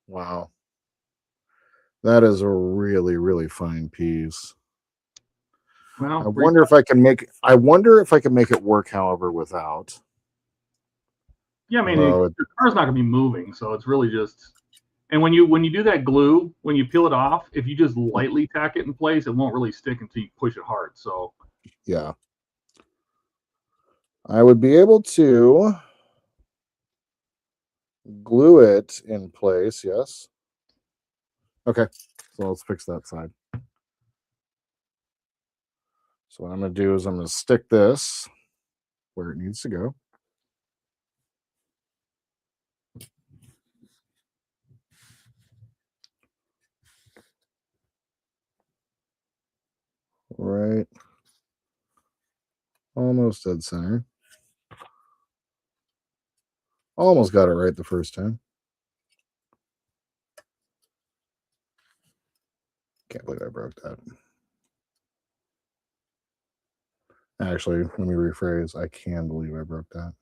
Wow. That is a really, really fine piece.
Well,
I wonder if I can make it work, however, without.
Yeah, I mean, the car's not going to be moving, so it's really just. And when you do that glue, when you peel it off, if you just lightly tack it in place, it won't really stick until you push it hard. So.
Yeah. I would be able to glue it in place. Yes. Okay. So let's fix that side. So what I'm going to do is I'm going to stick this where it needs to go. Right. Almost dead center. Almost got it right the first time. Can't believe I broke that. Actually, let me rephrase. I can believe I broke that.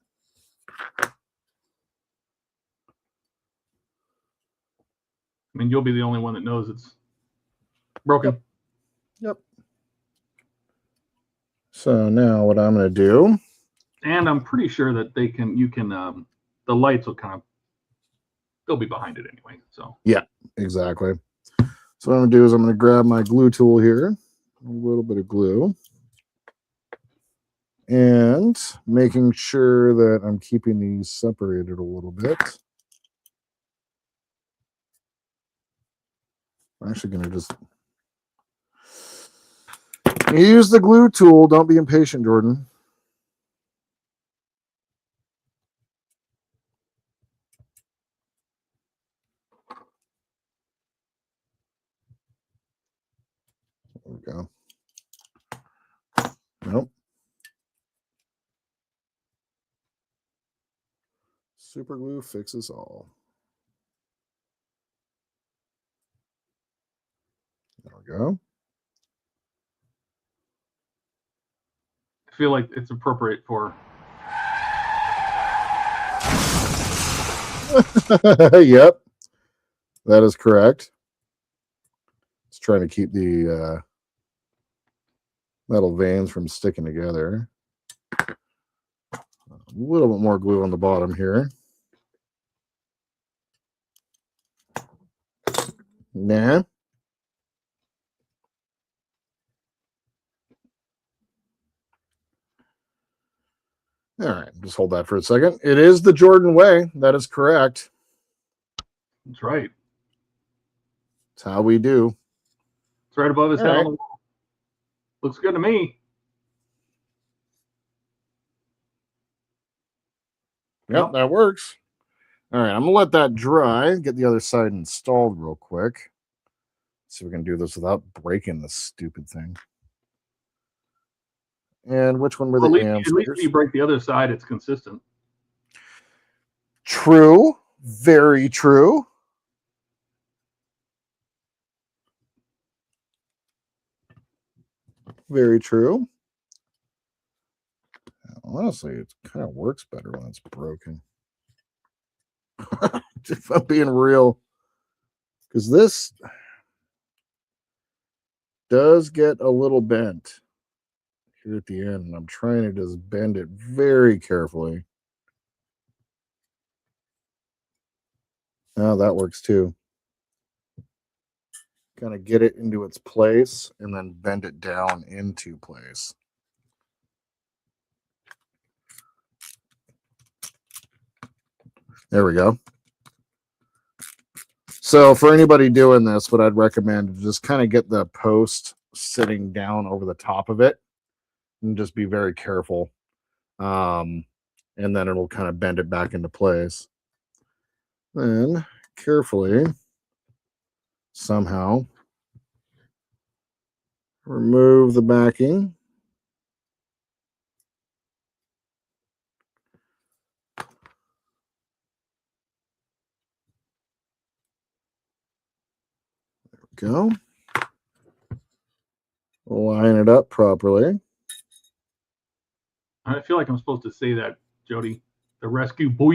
I mean, you'll be the only one that knows it's broken.
Yep. So now what I'm going to do.
And I'm pretty sure that the lights will they'll be behind it anyway. So.
Yeah, exactly. So what I'm going to do is I'm going to grab my glue tool here, a little bit of glue. And making sure that I'm keeping these separated a little bit. I'm actually going to just use the glue tool. Don't be impatient, Jordan. There we go. Nope. Super glue fixes all. There we go.
I feel like it's appropriate for.
Yep, that is correct. It's trying to keep the metal veins from sticking together. A little bit more glue on the bottom here. Nah. All right, just hold that for a second. It is the Jordan way. That is correct.
That's right.
It's how we do.
It's right above his
All
head
right.
on the wall. Looks good to me.
Yep, that works. All right, I'm gonna let that dry. Get the other side installed real quick. See if we can do this without breaking this stupid thing. And which one were
Well,
the
at least if you break the other side, it's consistent.
True. Very true. Very true. Honestly, it kind of works better when it's broken. If I'm being real. Because this does get a little bent here at the end. And I'm trying to just bend it very carefully. Oh, that works too. Kind of get it into its place and then bend it down into place. There we go. So for anybody doing this, what I'd recommend is just kind of get the post sitting down over the top of it and just be very careful. And then it'll kind of bend it back into place. Then carefully, somehow, remove the backing. Go. Line it up properly.
I feel like I'm supposed to say that, Jody. The rescue boy.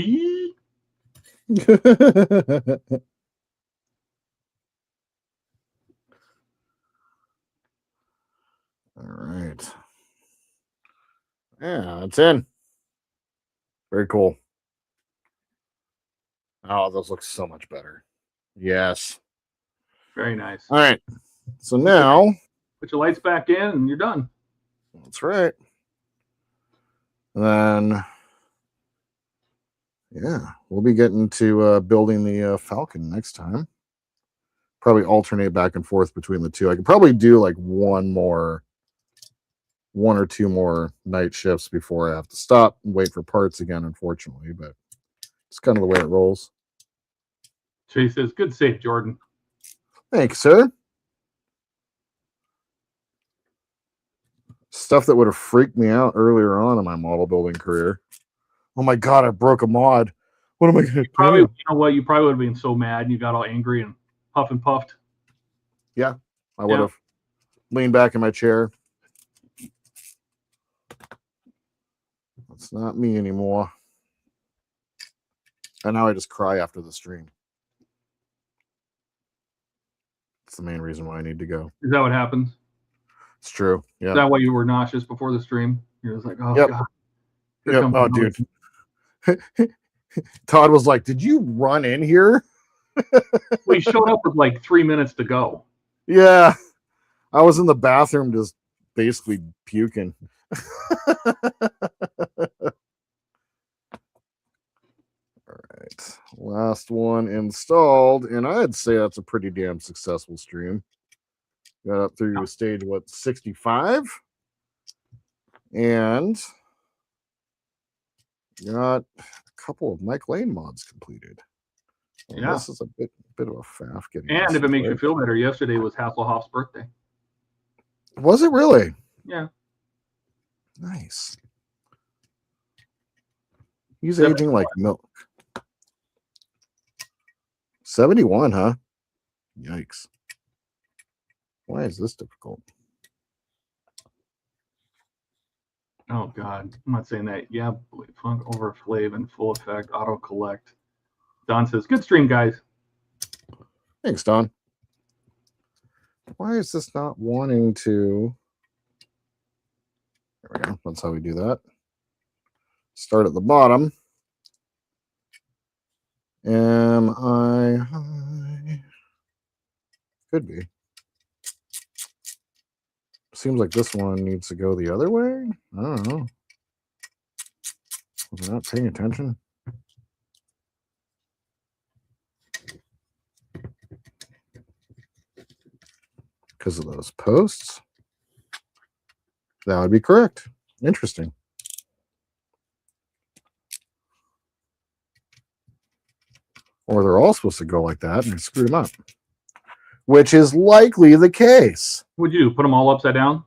All right. Yeah, it's in. Very cool. Oh, those look so much better. Yes.
Very nice.
All right. So now,
Put your lights back in and you're done.
that's right. And then, yeah, we'll be getting to building the Falcon next time. Probably alternate back and forth between the two. I could probably do like one or two more night shifts before I have to stop and wait for parts again, unfortunately, but it's kind of the way it rolls.
Chase says, good save, Jordan.
Thanks, sir. Stuff that would have freaked me out earlier on in my model building career. Oh my God, I broke a mod. What am I going to do?
Probably, you know what? You probably would have been so mad and you got all angry and puff and puffed.
Yeah, I would have leaned back in my chair. That's not me anymore. And now I just cry after the stream. That's the main reason why I need to go.
Is that what happens?
It's true. Yeah.
Is that why you were nauseous before the stream? You're just like, oh,
Yep.
God.
Yep. Oh, dude. Todd was like, did you run in here?
We showed up with like 3 minutes to go.
Yeah. I was in the bathroom just basically puking. All right, last one installed, and I'd say that's a pretty damn successful stream. Got up through stage 65, and got a couple of Mike Lane mods completed. Well,
Yeah.
This is a bit of a faff getting.
And if it makes you feel better, yesterday was Hasselhoff's birthday.
Was it really?
Yeah.
Nice. He's aging like milk. 71, huh? Yikes. Why is this difficult?
Oh God, I'm not saying that. Yeah, funk overflave in full effect, auto collect. Don says, "Good stream, guys."
Thanks, Don. Why is this not wanting to? There we go. That's how we do that. Start at the bottom. Am I high? Could be. Seems like this one needs to go the other way. I don't know. Was I not paying attention? Because of those posts? That would be correct. Interesting. Or they're all supposed to go like that and I screwed them up. Which is likely the case.
What'd you do? Put them all upside down?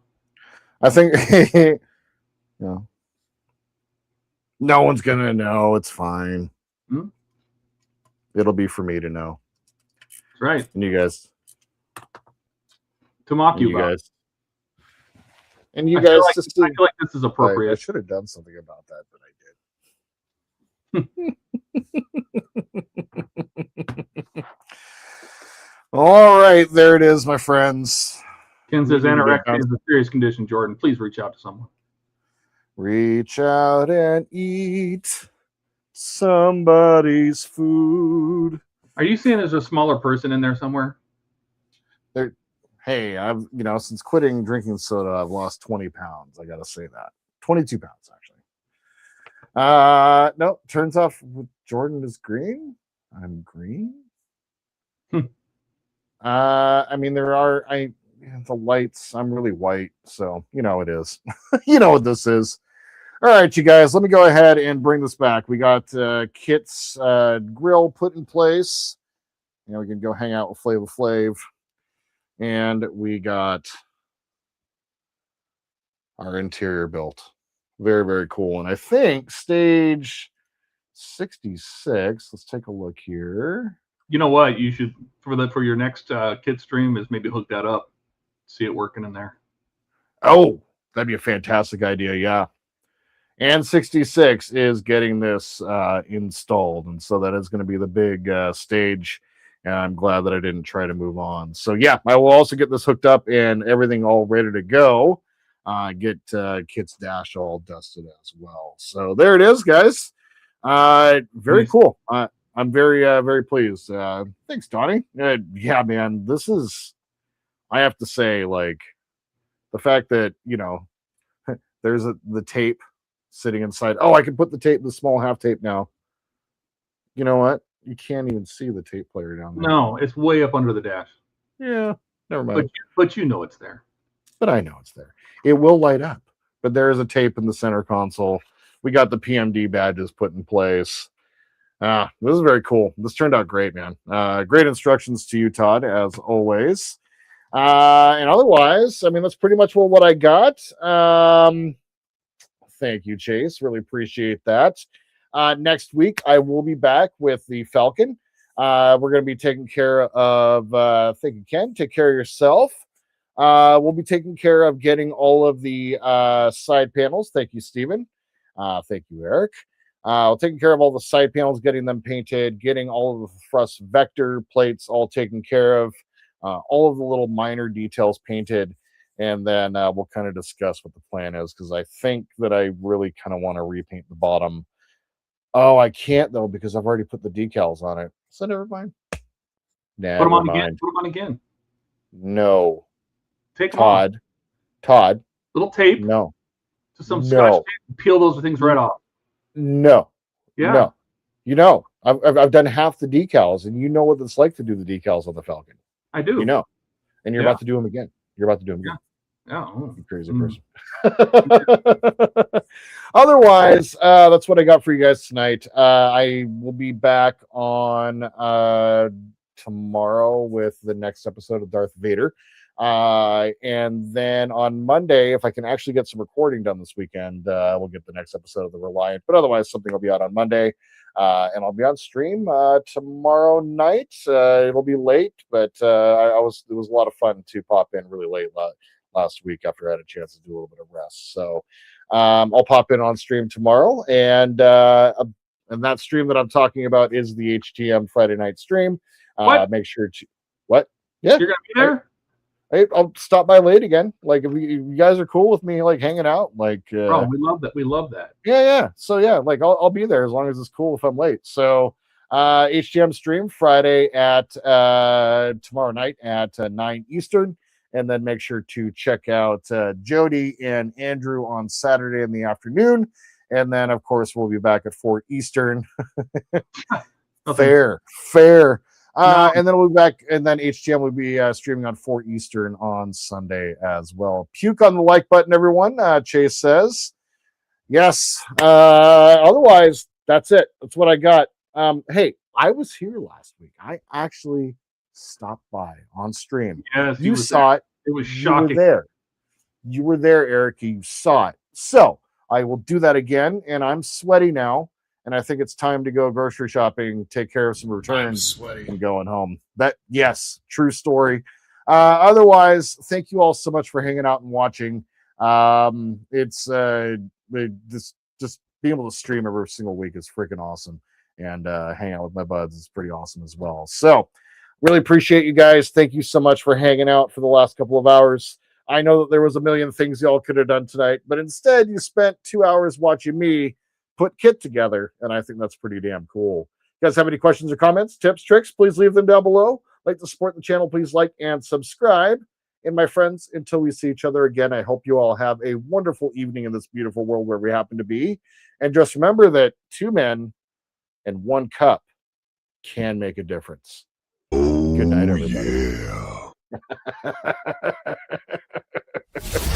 I think no. No one's gonna know. It's fine.
Hmm?
It'll be for me to know.
That's right.
And you guys.
To mock you
guys. And you
I
guys
feel like,
just
I feel like this is appropriate.
I should have done something about that, but I did. All right, there it is, my friends.
Ken says anorexia is a serious condition, Jordan. Please reach out to someone.
Reach out and eat somebody's food.
Are you saying there's a smaller person in there somewhere?
Hey, I've since quitting drinking soda, I've lost 20 pounds. I gotta say that. 22 pounds actually. No, turns off Jordan is green. I'm green. I mean, the lights, I'm really white, so it is. You know what this is. All right, you guys, let me go ahead and bring this back. We got KITT's grill put in place. We can go hang out with Flava Flav. And we got our interior built. Very, very cool. And I think stage 66, let's take a look here.
You know what? You should, for your next KITT stream, is maybe hook that up. See it working in there.
Oh, that'd be a fantastic idea. Yeah. And 66 is getting this installed. And so that is going to be the big stage. And I'm glad that I didn't try to move on. So yeah, I will also get this hooked up and everything all ready to go. Get KITT's dash all dusted as well. So there it is, guys. Very cool. I'm very, very pleased. Thanks, Donnie. Yeah, man, this is, I have to say, like, the fact that, there's the tape sitting inside. Oh, I can put the small half tape now. You know what? You can't even see the tape player down there.
No, it's way up under the dash.
Yeah, never mind.
But you know it's there.
But I know it's there. It will light up. But there is a tape in the center console. We got the PMD badges put in place. This is very cool. This turned out great, man. Great instructions to you, Todd, as always. And otherwise, I mean, that's pretty much what I got. Thank you, Chase. Really appreciate that. Next week, I will be back with the Falcon. We're going to be taking care of, thank you, Ken. Take care of yourself. We'll be taking care of getting all of the side panels. Thank you, Stephen. Thank you, Eric. Taking care of all the side panels, getting them painted, getting all of the thrust vector plates all taken care of, all of the little minor details painted. And then we'll kind of discuss what the plan is, because I think that I really kind of want to repaint the bottom. Oh, I can't, though, because I've already put the decals on it. So never mind.
Put them on again. Put them on again.
No.
Take them off.
Todd.
Little tape.
No.
some scotch tape and peel those things right off.
No.
Yeah.
No. You know, I've done half the decals, and you know what it's like to do the decals on the Falcon.
I do.
You know, and you're about to do them again. You're about to do them again.
Yeah. Oh.
You crazy person. Otherwise, that's what I got for you guys tonight. I will be back on tomorrow with the next episode of Darth Vader. And then on Monday, if I can actually get some recording done this weekend, we'll get the next episode of The Reliant. But otherwise, something will be out on Monday. And I'll be on stream tomorrow night. It'll be late, but it was a lot of fun to pop in really late last week after I had a chance to do a little bit of rest. So I'll pop in on stream tomorrow, and that stream that I'm talking about is the HTM Friday night stream. Make sure to what? Yeah,
you're gonna be there.
I'll stop by late again. Like if you guys are cool with me, like hanging out, like
bro, we love that. We love that.
Yeah. So yeah, like I'll be there as long as it's cool if I'm late. So HTM stream Friday at tomorrow night at 9 Eastern, and then make sure to check out Jody and Andrew on Saturday in the afternoon, and then of course we'll be back at 4 Eastern. Fair. And then we'll be back, and then HTM will be streaming on 4 Eastern on Sunday as well. Puke on the like button, everyone. Chase says, yes. Otherwise, that's it. That's what I got. Hey, I was here last week. I actually stopped by on stream.
Yes,
you saw it.
It was shocking.
You were there, Eric. You saw it. So I will do that again, and I'm sweaty now. And I think it's time to go grocery shopping, take care of some returns, and going home. Yes, true story. Otherwise, thank you all so much for hanging out and watching. It's just being able to stream every single week is freaking awesome, and hang out with my buds is pretty awesome as well. So, really appreciate you guys. Thank you so much for hanging out for the last couple of hours. I know that there was a million things y'all could have done tonight, but instead you spent 2 hours watching me put KITT together, and I think that's pretty damn cool. You guys have any questions or comments, tips, tricks, please leave them down below. Like to support the channel, please like and subscribe. And my friends, until we see each other again, I hope you all have a wonderful evening in this beautiful world where we happen to be. And just remember that 2 men and 1 cup can make a difference. Good night, everybody.
Yeah.